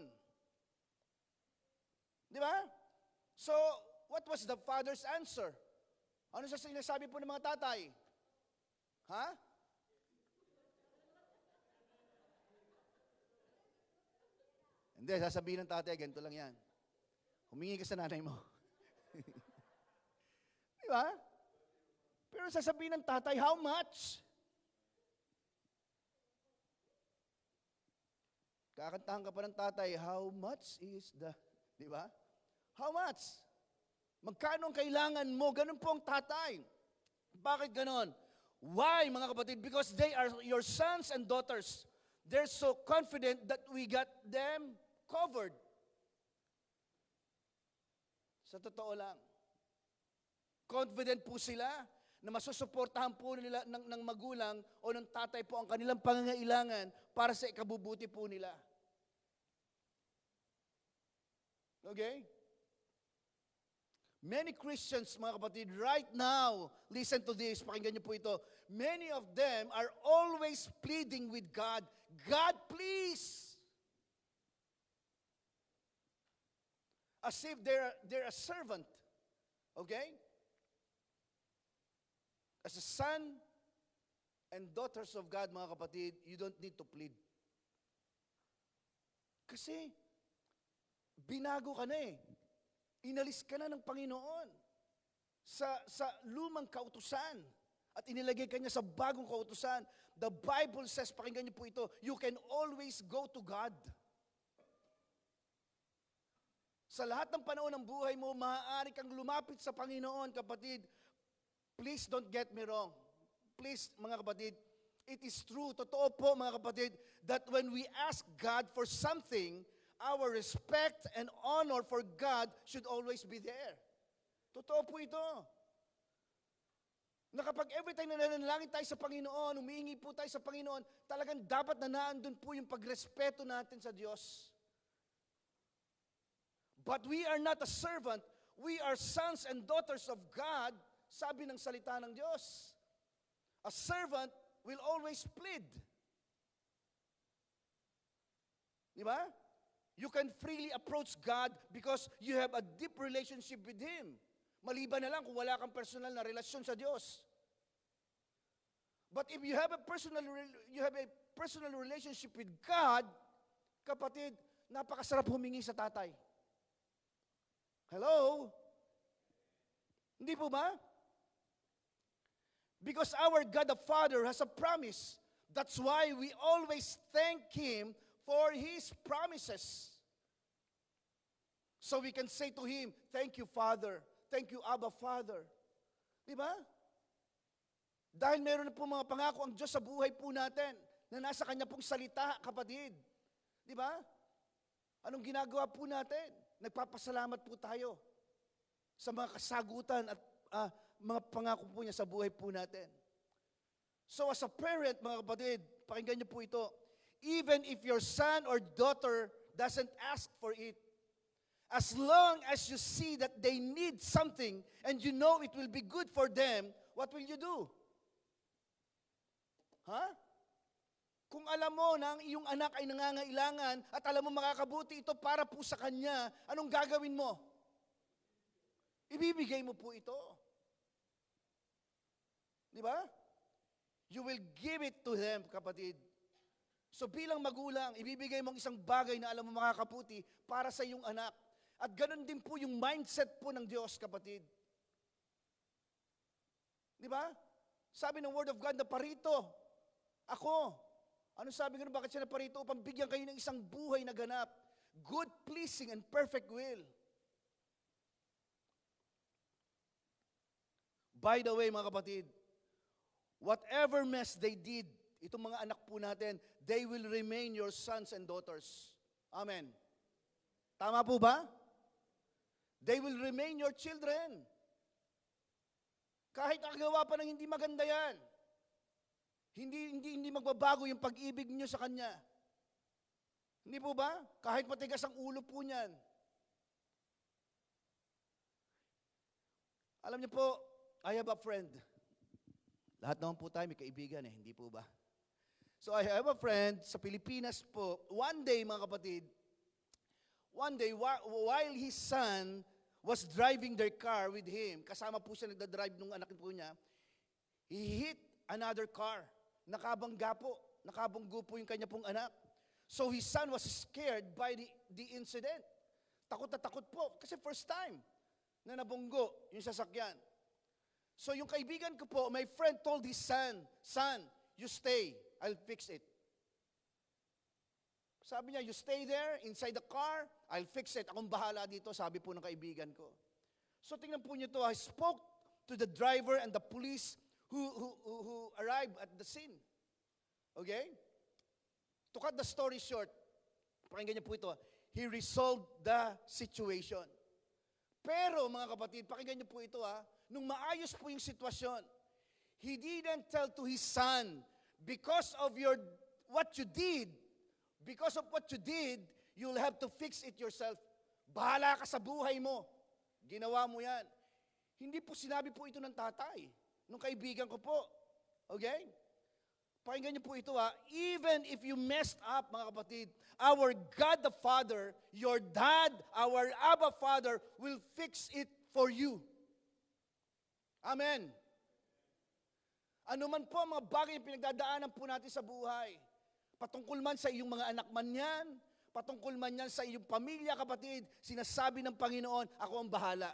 Di ba? So, what was the father's answer? Ano sa sinasabi po ng mga tatay? Hindi, sasabihin ng tatay, ganito lang yan. Humingi ka sa nanay mo. Di ba? Pero sasabihin ng tatay, "How much?" Kakantahan ka pa ng tatay, "How much is the..." Di ba? How much? Magkano ang kailangan mo? Ganun po ang tatay. Bakit ganon? Why, mga kapatid? Because they are your sons and daughters. They're so confident that we got them covered. Sa totoo lang. Confident po sila na masusuportahan po nila ng magulang o ng tatay po ang kanilang pangangailangan para sa ikabubuti po nila. Okay? Many Christians, mga kapatid, right now, listen to this, pakinggan niyo po ito. Many of them are always pleading with God, God, please. As if they're a servant. Okay? As a son and daughters of God, mga kapatid, you don't need to plead. Kasi, binago ka na eh. Inalis ka na ng Panginoon sa lumang kautusan at inilagay ka niya sa bagong kautusan. The Bible says, pakinggan niyo po ito, you can always go to God. Sa lahat ng panahon ng buhay mo, maaari kang lumapit sa Panginoon, kapatid. Please don't get me wrong. Please, mga kapatid, it is true, totoo po mga kapatid, that when we ask God for something, our respect and honor for God should always be there. Totoo po ito. Na kapag every time na nananalangin tayo sa Panginoon, humihingi po tayo sa Panginoon, talagang dapat na naandun po yung pagrespeto natin sa Diyos. But we are not a servant. We are sons and daughters of God, sabi ng salita ng Diyos. A servant will always plead. Di ba? You can freely approach God because you have a deep relationship with Him. Maliban na lang kung wala kang personal na relasyon sa Diyos. But if you have a personal relationship with God, kapatid, napakasarap humingi sa tatay. Hello? Hindi po ba? Because our God the Father has a promise. That's why we always thank Him for His promises. So we can say to Him, thank you, Father. Thank you, Abba, Father. Di ba? Dahil meron na po mga pangako ang Diyos sa buhay po natin na nasa Kanya pong salita, kapatid. Di ba? Anong ginagawa po natin? Nagpapasalamat po tayo sa mga kasagutan at mga pangako po niya sa buhay po natin. So as a parent, mga kapatid, pakinggan niyo po ito. Even if your son or daughter doesn't ask for it, as long as you see that they need something and you know it will be good for them, what will you do? Ha? Kung alam mo na ang iyong anak ay nangangailangan at alam mo makakabuti ito para po sa kanya, anong gagawin mo? Ibibigay mo po ito. Di ba? You will give it to them, kapatid. So bilang magulang, ibibigay mo ang isang bagay na alam mo makakabuti para sa iyong anak. At ganun din po yung mindset po ng Diyos, kapatid. Di ba? Sabi ng Word of God na parito, ako. Ano sabi nga, bakit siya na parito? Upang bigyan kayo ng isang buhay na ganap. Good, pleasing, and perfect will. By the way, mga kapatid, whatever mess they did, itong mga anak po natin, they will remain your sons and daughters. Amen. Tama po ba? They will remain your children. Kahit nakagawa pa ng hindi maganda yan, hindi magbabago yung pag-ibig niyo sa Kanya. Hindi po ba? Kahit matigas ang ulo po niyan. Alam niyo po, I have a friend. Lahat naman po tayo may kaibigan hindi po ba? So I have a friend sa Pilipinas po. One day, mga kapatid, while his son was driving their car with him, kasama po siya nagdadrive nung anak po niya, he hit another car. Nakabanggo po yung kanya pong anak. So his son was scared by the incident. Takot na takot po, kasi first time na nabunggo yung sasakyan. So yung kaibigan ko po, my friend told his son, son, you stay, I'll fix it. Sabi niya, you stay there, inside the car, I'll fix it. Akong bahala dito, sabi po ng kaibigan ko. So tingnan po niyo to, I spoke to the driver and the police who arrived at the scene. Okay? To cut the story short, pakinggan niyo po ito. He resolved the situation. Pero mga kapatid, pakinggan niyo po ito nung maayos po yung sitwasyon, He didn't tell to His son, because of what you did, you'll have to fix it yourself. Bahala ka sa buhay mo. Ginawa mo yan. Hindi po sinabi po ito ng tatay, nung kaibigan ko po. Okay? Pakinggan niyo po ito Even if you messed up, mga kapatid, our God the Father, your dad, our Abba Father, will fix it for you. Amen. Ano man po ang mga bagay na pinagdadaanan po natin sa buhay, patungkol man sa iyong mga anak man yan, patungkol man yan sa iyong pamilya, kapatid, sinasabi ng Panginoon, ako ang bahala.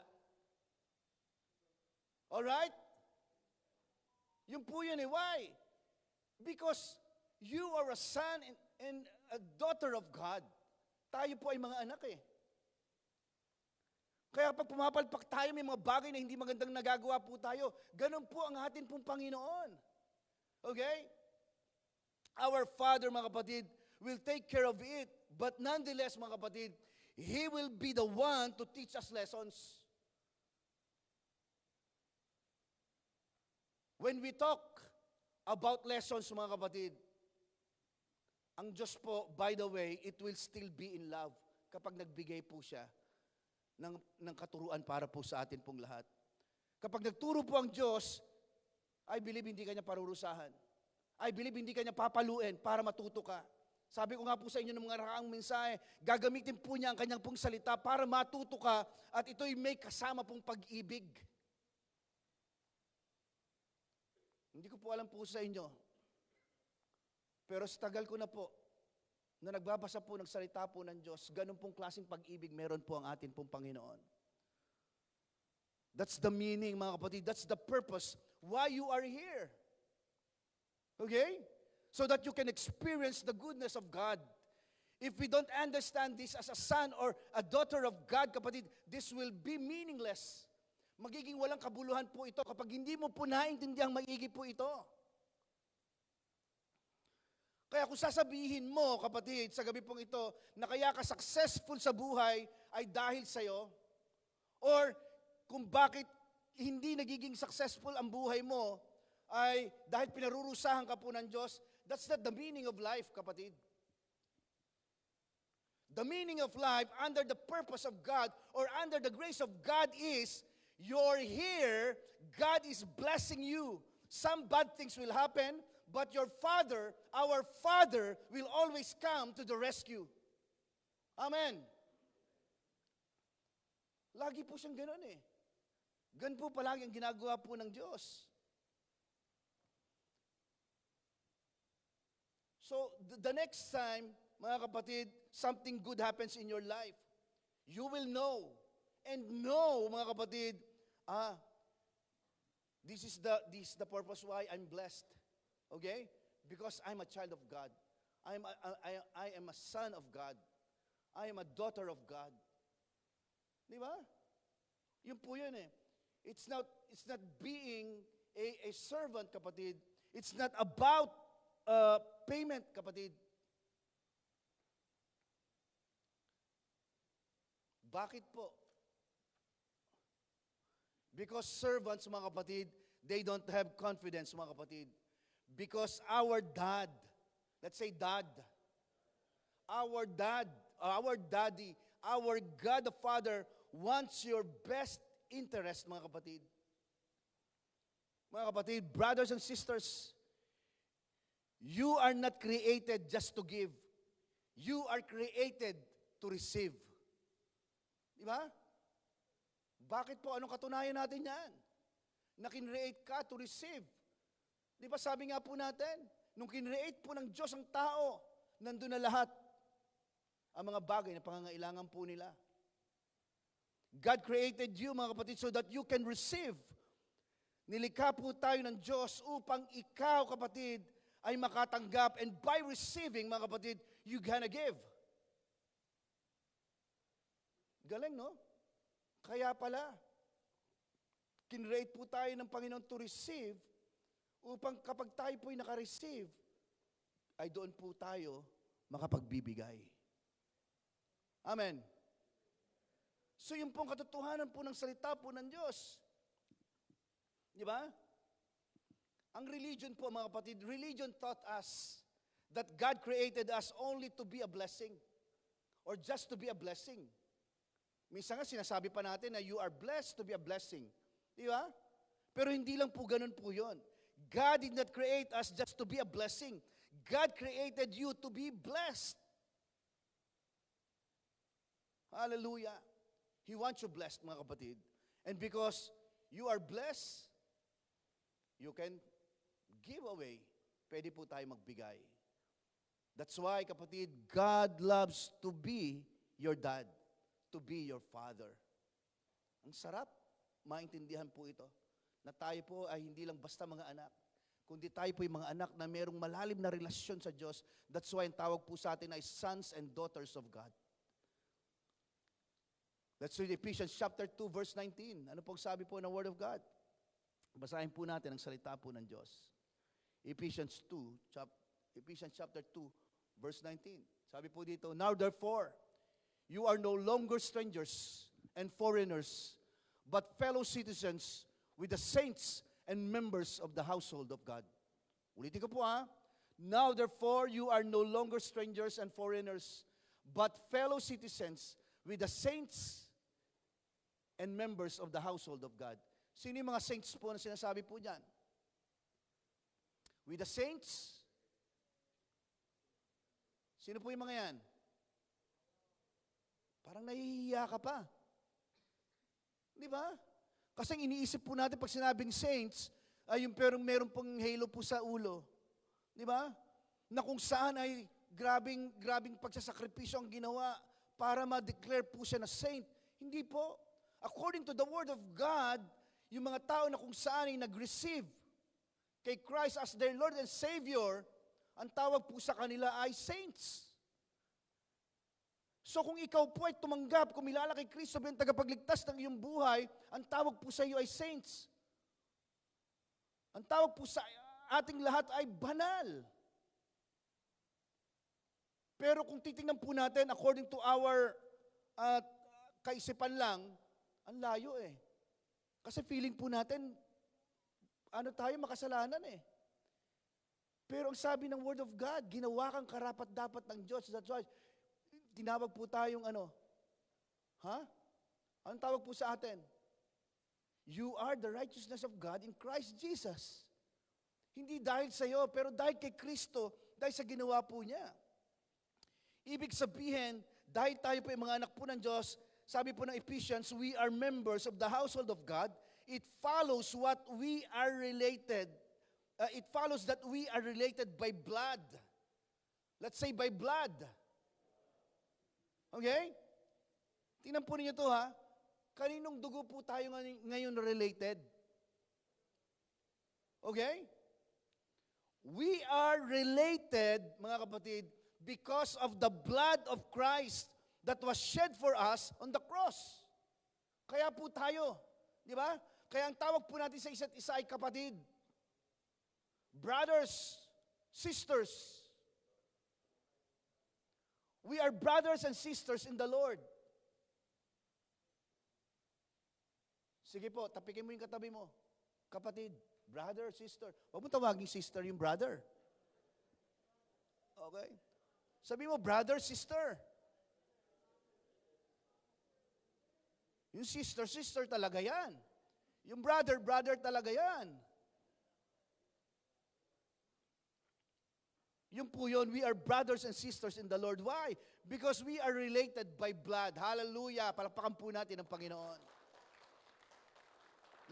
Alright? Yun po yun Why? Because you are a son and a daughter of God. Tayo po ay mga anak Kaya pag pumapalpak tayo, may mga bagay na hindi magandang nagagawa po tayo. Ganun po ang atin pong Panginoon. Okay? Our Father, mga kapatid, will take care of it. But nonetheless, mga kapatid, He will be the one to teach us lessons. When we talk about lessons, mga kapatid, ang Diyos po, by the way, it will still be in love kapag nagbigay po siya ng katuruan para po sa atin pong lahat. Kapag nagturo po ang Diyos, I believe hindi kanya parurusahan. I believe hindi kanya papaluin para matuto ka. Sabi ko nga po sa inyo ng mga nakaraang mensahe, gagamitin po niya ang kanyang pong salita para matuto ka at ito'y may kasama pong pag-ibig. Hindi ko po alam po sa inyo. Pero sa tagal ko na po, na nagbabasa po ng salita po ng Diyos, ganun pong klaseng pag-ibig meron po ang atin pong Panginoon. That's the meaning, mga kapatid. That's the purpose why you are here. Okay? So that you can experience the goodness of God. If we don't understand this as a son or a daughter of God, kapatid, this will be meaningless. Magiging walang kabuluhan po ito kapag hindi mo po naintindihang maigi po ito. Kaya kung sasabihin mo, kapatid, sa gabi pong ito, na kaya ka successful sa buhay ay dahil sa'yo, or kung bakit hindi nagiging successful ang buhay mo ay dahil pinarurusahan ka po ng Diyos, that's not the meaning of life, kapatid. The meaning of life under the purpose of God or under the grace of God is, you're here, God is blessing you. Some bad things will happen, but your Father, our Father, will always come to the rescue. Amen. Lagi po siyang gano'n Ganun po palagi ang ginagawa po ng Diyos. So, the next time, mga kapatid, something good happens in your life, you will know. And know, mga kapatid, this is the purpose why I'm blessed. Okay? Because I'm a child of God. I am a son of God. I am a daughter of God. Di ba? Yun po yun It's not being a servant, kapatid. It's not about payment, kapatid. Bakit po? Because servants, mga kapatid, they don't have confidence, mga kapatid. Because our dad, let's say dad, our daddy, our God the Father wants your best interest, mga kapatid. Mga kapatid, brothers and sisters, you are not created just to give. You are created to receive. Di ba? Bakit po? Anong katunayan natin yan? Na kinreate ka to receive. Di ba sabi nga po natin, nung kinreate po ng Diyos ang tao, nandun na lahat ang mga bagay na pangangailangan po nila. God created you, mga kapatid, so that you can receive. Nilikha po tayo ng Diyos upang ikaw, kapatid, ay makatanggap. And by receiving, mga kapatid, you gonna give. Galing, no? Kaya pala, kinreate po tayo ng Panginoon to receive upang kapag tayo po'y naka-receive, ay doon po tayo makapagbibigay. Amen. So yung pong katotohanan po ng salita po ng Diyos. Di ba? Ang religion po, mga kapatid, religion taught us that God created us only to be a blessing or just to be a blessing. Minsan nga sinasabi pa natin na you are blessed to be a blessing. Di ba? Pero hindi lang po ganun po yun. God did not create us just to be a blessing. God created you to be blessed. Hallelujah. He wants you blessed, mga kapatid. And because you are blessed, you can give away. Pwede po tayo magbigay. That's why, kapatid, God loves to be your dad, to be your father. Ang sarap, maintindihan po ito, na tayo po ay hindi lang basta mga anak, kundi tayo po yung mga anak na mayroong malalim na relasyon sa Diyos. That's why ang tawag po sa atin ay sons and daughters of God. Let's read Ephesians chapter 2, verse 19. Ano pong sabi po ng Word of God? Basahin po natin ang salita po ng Diyos. Ephesians chapter 2, verse 19. Sabi po dito, now therefore, you are no longer strangers and foreigners, but fellow citizens with the saints and members of the household of God. Ulitin ko po Now therefore, you are no longer strangers and foreigners, but fellow citizens with the saints and members of the household of God. Sino yung mga saints po na sinasabi po dyan? With the saints? Sino po yung mga yan? Parang nahihiya ka pa. Di ba? Kasi iniisip po natin pag sinabing saints, ay yung meron pong halo po sa ulo. Di ba? Na kung saan ay grabing pagsasakripisyo ang ginawa para ma-declare po siya na saint. Hindi po. According to the Word of God, yung mga tao na kung saan ay nag-receive kay Christ as their Lord and Savior, ang tawag po sa kanila ay saints. So kung ikaw po ay tumanggap, kumilala kay Kristo bilang tagapagligtas ng iyong buhay, ang tawag po sa iyo ay saints. Ang tawag po sa ating lahat ay banal. Pero kung titingnan po natin, according to our kaisipan lang, ang layo eh. Kasi feeling po natin, tayo makasalanan eh. Pero ang sabi ng Word of God, ginawa kang karapat-dapat ng Diyos. That's why, tinawag po tayong Anong tawag po sa atin? You are the righteousness of God in Christ Jesus. Hindi dahil sa iyo, pero dahil kay Kristo, dahil sa ginawa po niya. Ibig sabihin, dahil tayo po yung mga anak po ng Diyos, sabi po ng Ephesians, we are members of the household of God. It follows what we are related. It follows that we are related by blood. Let's say by blood. Okay? Tingnan po ninyo ito Kaninong dugo po tayo ngayon related? Okay? We are related, mga kapatid, because of the blood of Christ that was shed for us on the cross. Kaya po tayo, di ba? Kaya ang tawag po natin sa isa't isa ay kapatid. Brothers, sisters. We are brothers and sisters in the Lord. Sige po, tapikin mo yung katabi mo. Kapatid, brother, sister. Huwag mo tawagin sister yung brother. Okay? Sabi mo, brother, sister. Yung sister, sister talaga yan. Yung brother, brother talaga yan. Yung po yun, we are brothers and sisters in the Lord. Why? Because we are related by blood. Hallelujah. Palakpakan po natin ang Panginoon.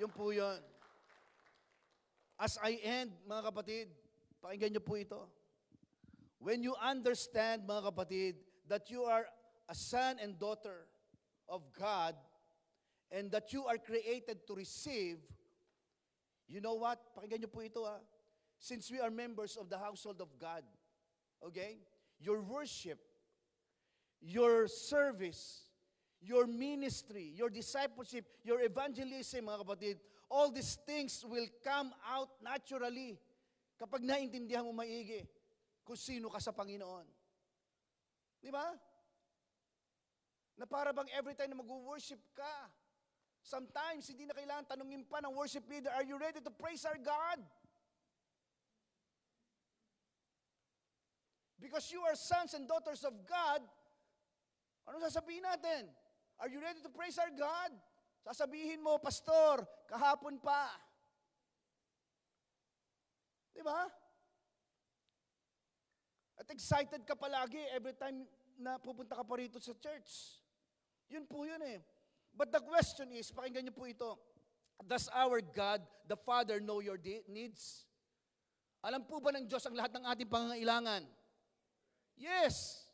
Yung po yun. As I end, mga kapatid, pakinggan niyo po ito. When you understand, mga kapatid, that you are a son and daughter of God, and that you are created to receive, you know what? Pakinggan niyo po ito Since we are members of the household of God, okay? Your worship, your service, your ministry, your discipleship, your evangelism, mga kapatid, all these things will come out naturally kapag naintindihan mo maigi kung sino ka sa Panginoon. Di ba? Na para bang every time na mag-worship ka, sometimes hindi na kailangan tanungin pa ng worship leader, are you ready to praise our God? Because you are sons and daughters of God, ano sasabihin natin? Are you ready to praise our God? Sasabihin mo, Pastor, kahapon pa. Di ba? At excited ka palagi every time na pupunta ka pa rito sa church. Yun po yun eh. But the question is, pakinggan niyo po ito, does our God, the Father, know your needs? Alam po ba ng Diyos ang lahat ng ating pangangailangan? Yes.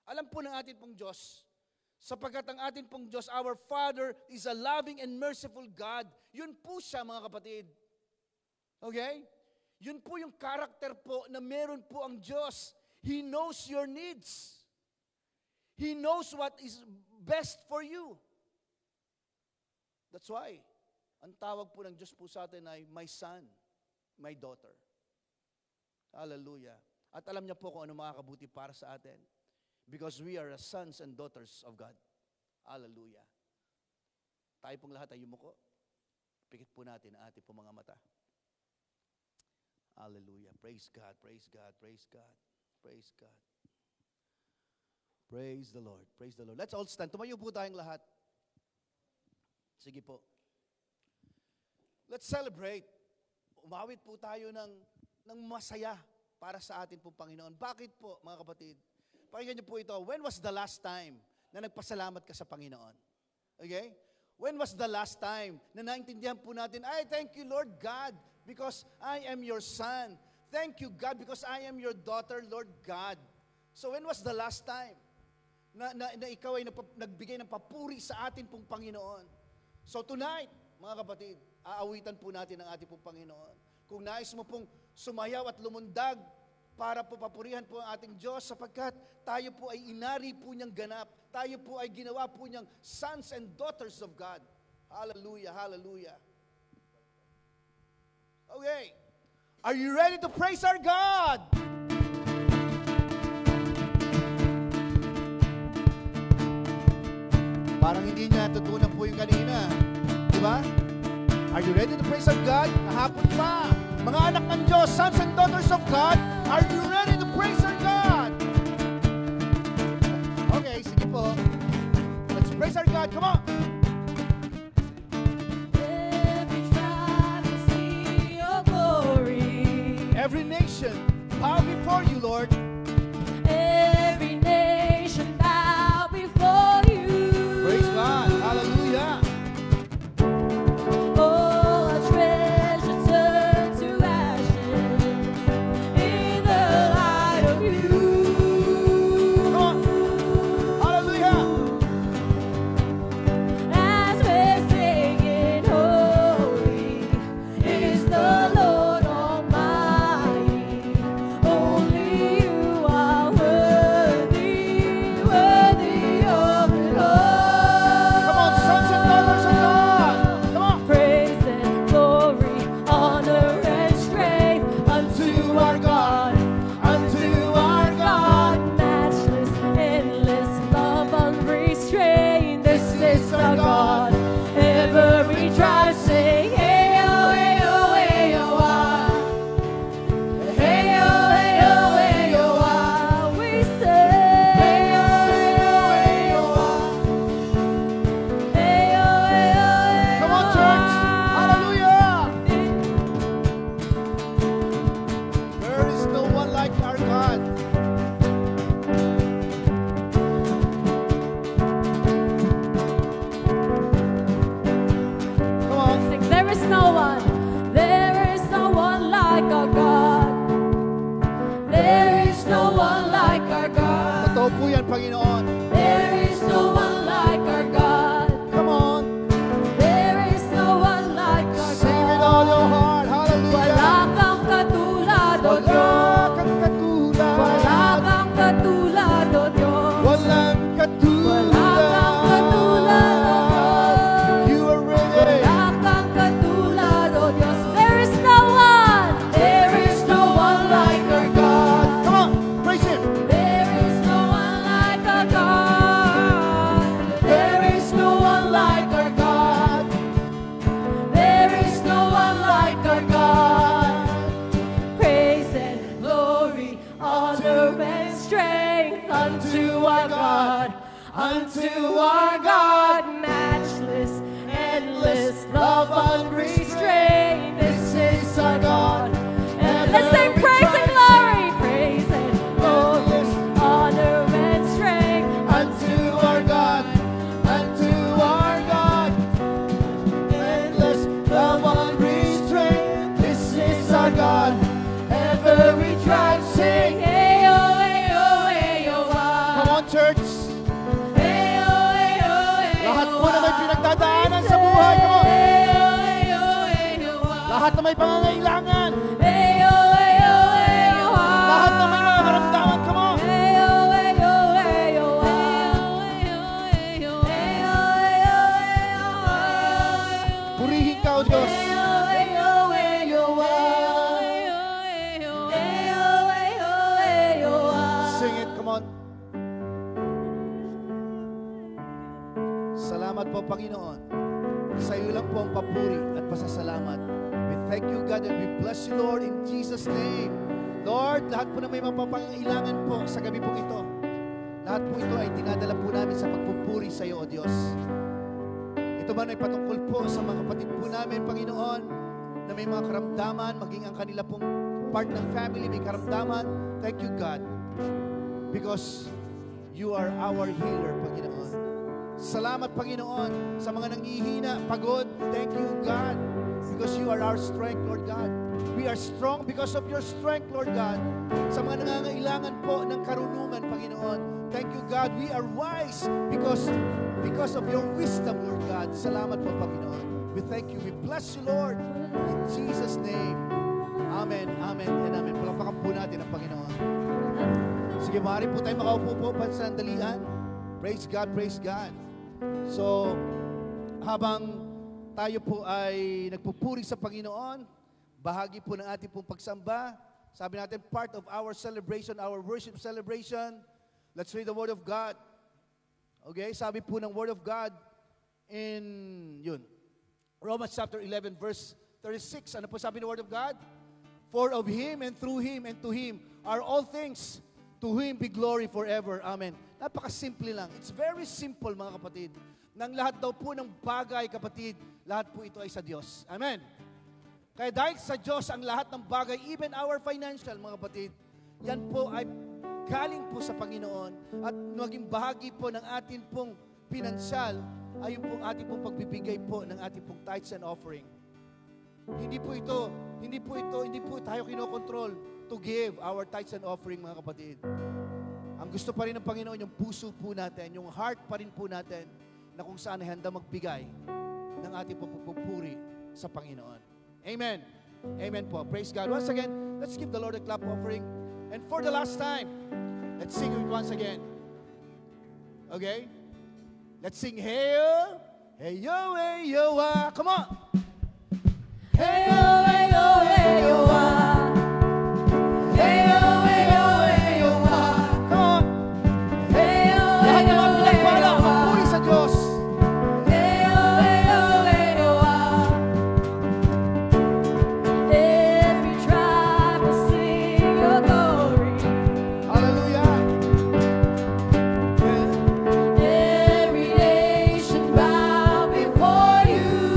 Alam po ng ating pong Diyos. Sapagkat ang ating pong Diyos, our Father, is a loving and merciful God. Yun po siya, mga kapatid. Okay? Yun po yung karakter po na meron po ang Diyos. He knows your needs. He knows what is best for you. That's why, ang tawag po ng Diyos po sa atin ay, my son, my daughter. Hallelujah. At alam niya po kung ano makakabuti para sa atin. Because we are sons and daughters of God. Hallelujah. Tayo pong lahat ay yumuko. Pikit po natin ang ating pong mga mata. Hallelujah. Praise God, praise God, praise God, praise God. Praise the Lord, praise the Lord. Let's all stand. Tumayo po tayong lahat. Sige po. Let's celebrate. Umawit po tayo ng masaya para sa atin po, Panginoon. Bakit po, mga kapatid? Pakinggan niyo po ito. When was the last time na nagpasalamat ka sa Panginoon? Okay? When was the last time na naintindihan po natin, I thank you, Lord God, because I am your son. Thank you, God, because I am your daughter, Lord God. So when was the last time na ikaw ay nagbigay ng papuri sa atin pong Panginoon? So tonight, mga kapatid, aawitan po natin ang ating pong Panginoon. Kung nais mo pong sumayaw at lumundag para po papurihan po ang ating Diyos sapagkat tayo po ay inari po niyang ganap. Tayo po ay ginawa po niyang sons and daughters of God. Hallelujah, hallelujah. Okay. Are you ready to praise our God? Parang hindi niya natutunan po yung kanina. Di ba? Are you ready to praise our God? Kahapon pa. Mga anak ng Diyos, sons and daughters of God, are you ready to praise our God? Okay, sige po. Let's praise our God. Come on. Every tribe will see your glory. Every nation, bow before you, Lord. Every nation bow before you. Praise God. Hallelujah. All our treasures turn to ashes in the light of you. Come on. Hallelujah. As we're singing, holy is the Lord Almighty. Only you are worthy, worthy of it all. Come on, sons and daughters of God. Come on. Praise and glory, honor and strength unto our God, matchless, endless, love unrestrained. This is our God. Every tribe sing, hey oh, hey oh, hey oh, ah. Hey oh, hey oh, hey oh, ah. We say, hey oh, hey oh, hey oh, ah. Hey oh, hey oh, hey Come on, oh, church. ah. Hallelujah. There is no one like our God. unto our God, matchless, endless, love unrestrained. This is our God. And let's sing praise and glory, praise and glory, honor and strength unto our God, unto our God. Endless love unrestrained. This is our God. Every tribe sing. Ayo, ayo, ayo, Come on, church. ayo, ayo, ayo, Lahat po na may pinagdadaanan sa buhay mo. ayo, ayo, ayo, Lahat na may pangangailangan. ayo, ayo, ayo, Lahat na may mga karamdaman. Come on. ayo, ayo, ayo, ayo, ayo, ayo, ayo, Purihin ka, O Diyos. Sing it, come on. Salamat po, Panginoon. Sa iyo lang po ang papuri at pasasalamat. We thank you, God, and we bless you, Lord, in Jesus' name. Lord, lahat po na may mapapangailangan po sa gabi po ito. Lahat po ito ay dinadala po namin sa pagpupuri sa iyo, O Diyos. Ito man ay patungkol po sa mga kapatid po namin, Panginoon, na may mga karamdaman, maging ang kanila pong part ng family may karamdaman. Thank you, God, because you are our healer, Panginoon. Salamat, Panginoon, sa mga nanghihina, pagod. Thank you, God, because you are our strength, Lord God. We are strong because of your strength, Lord God. Sa mga nangangailangan po ng karunungan, Panginoon, thank you, God. We are wise because of your wisdom, Lord God. Salamat po, Panginoon. We thank you. We bless you, Lord. In Jesus' name. Amen, amen, and amen. Palakpakan po natin ang Panginoon. Sige, maaari po tayo makaupo po pansandalian. Praise God, praise God. So, habang tayo po ay nagpupuri sa Panginoon, bahagi po ng ating pong pagsamba, sabi natin, part of our celebration, our worship celebration, let's read the Word of God. Okay, sabi po ng Word of God in, Romans chapter 11, verse 36. Ano po sabi ng Word of God? For of Him and through Him and to Him are all things. To Him be glory forever. Amen. Napakasimple lang. It's very simple, mga kapatid. Nang lahat daw po ng bagay, kapatid, lahat po ito ay sa Diyos. Amen. Kaya dahil sa Diyos ang lahat ng bagay, even our financial, mga kapatid, yan po ay galing po sa Panginoon at maging bahagi po ng atin pong pinansyal ay yung pong ating pong pagbibigay po ng ating pong tithes and offering. Hindi po tayo kinokontrol to give our tithes and offering, mga kapatid. Ang gusto pa rin ng Panginoon, yung puso po natin, yung heart pa rin po natin, na kung saan ay handa magbigay ng ating pagpupuri sa Panginoon. Amen. Amen po. Praise God. Once again, let's give the Lord a clap offering. And for the last time, let's sing it once again. Okay? Let's sing, hey-yo, hey-yo, hey-yo, ah. Come on. Hey-yo, hey-yo, hey-yo, ah. Hey-yo, hey-yo, hey-yo, ah. Come on. Hey-yo, Lahat ng hey-yo, mga pinagpala, hey-yo, ah. magpuri sa Diyos. Hey-yo, hey-yo, hey-yo, ah. Every tribe will sing your glory. Hallelujah. Every nation bow before you.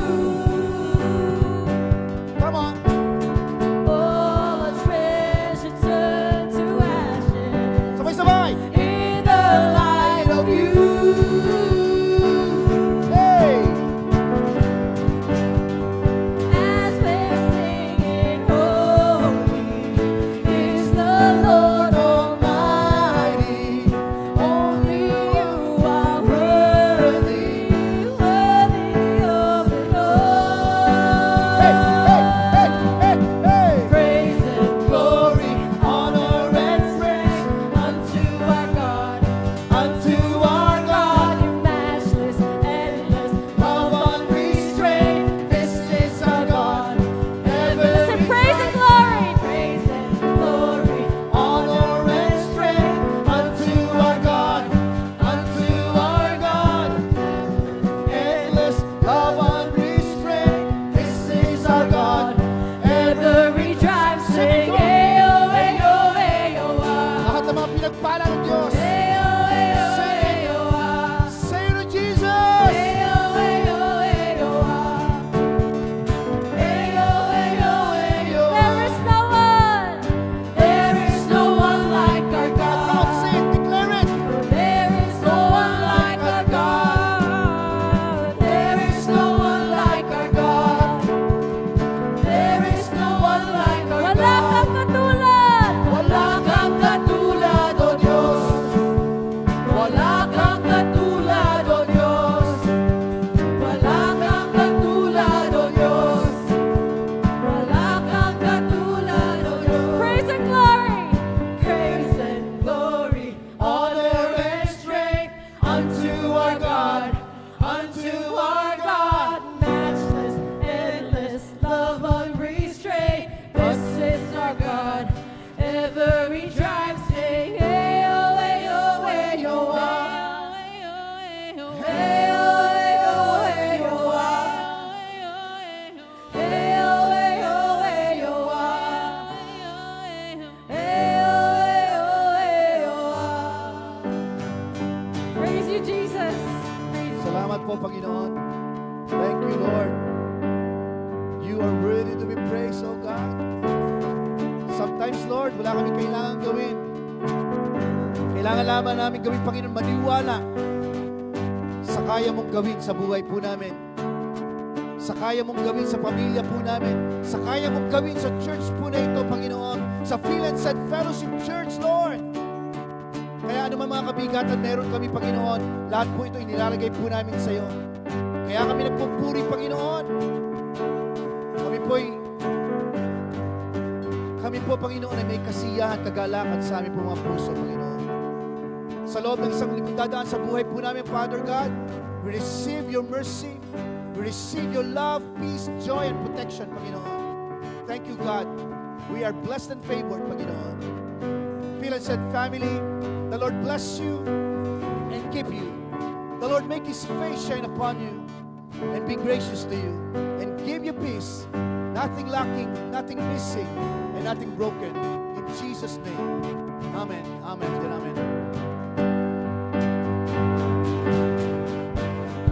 Thank you, Lord. You are worthy to be praised, oh God. Sometimes, Lord, wala kami kailangan gawin. Kailangan lamang namin gawin, Panginoon, maniwala sa kaya mong gawin sa buhay po namin. Sa kaya mong gawin sa pamilya po namin. Sa kaya mong gawin sa church po na ito, Panginoon. Sa Phil and Said Fellowship Church, Lord. Kaya ano man mga kabigatan meron kami, Panginoon, lahat po ito inilalagay po namin sa iyo. Kaya kami nagpupuri, Panginoon. Kami po, Panginoon, ay may kasiyahan, kagalakan sa aming po mga puso, Panginoon. Sa loob ng isang lingkod dadaan sa buhay po namin, Father God, we receive your mercy, we receive your love, peace, joy, and protection, Panginoon. Thank you, God. We are blessed and favored, Panginoon. Phil and Said family, the Lord bless you and keep you. The Lord make His face shine upon you and be gracious to you and give you peace, nothing lacking, nothing missing, and nothing broken. In Jesus' name. Amen. Amen. And amen.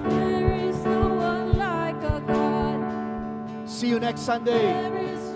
There is no one like a God. See you next Sunday. There is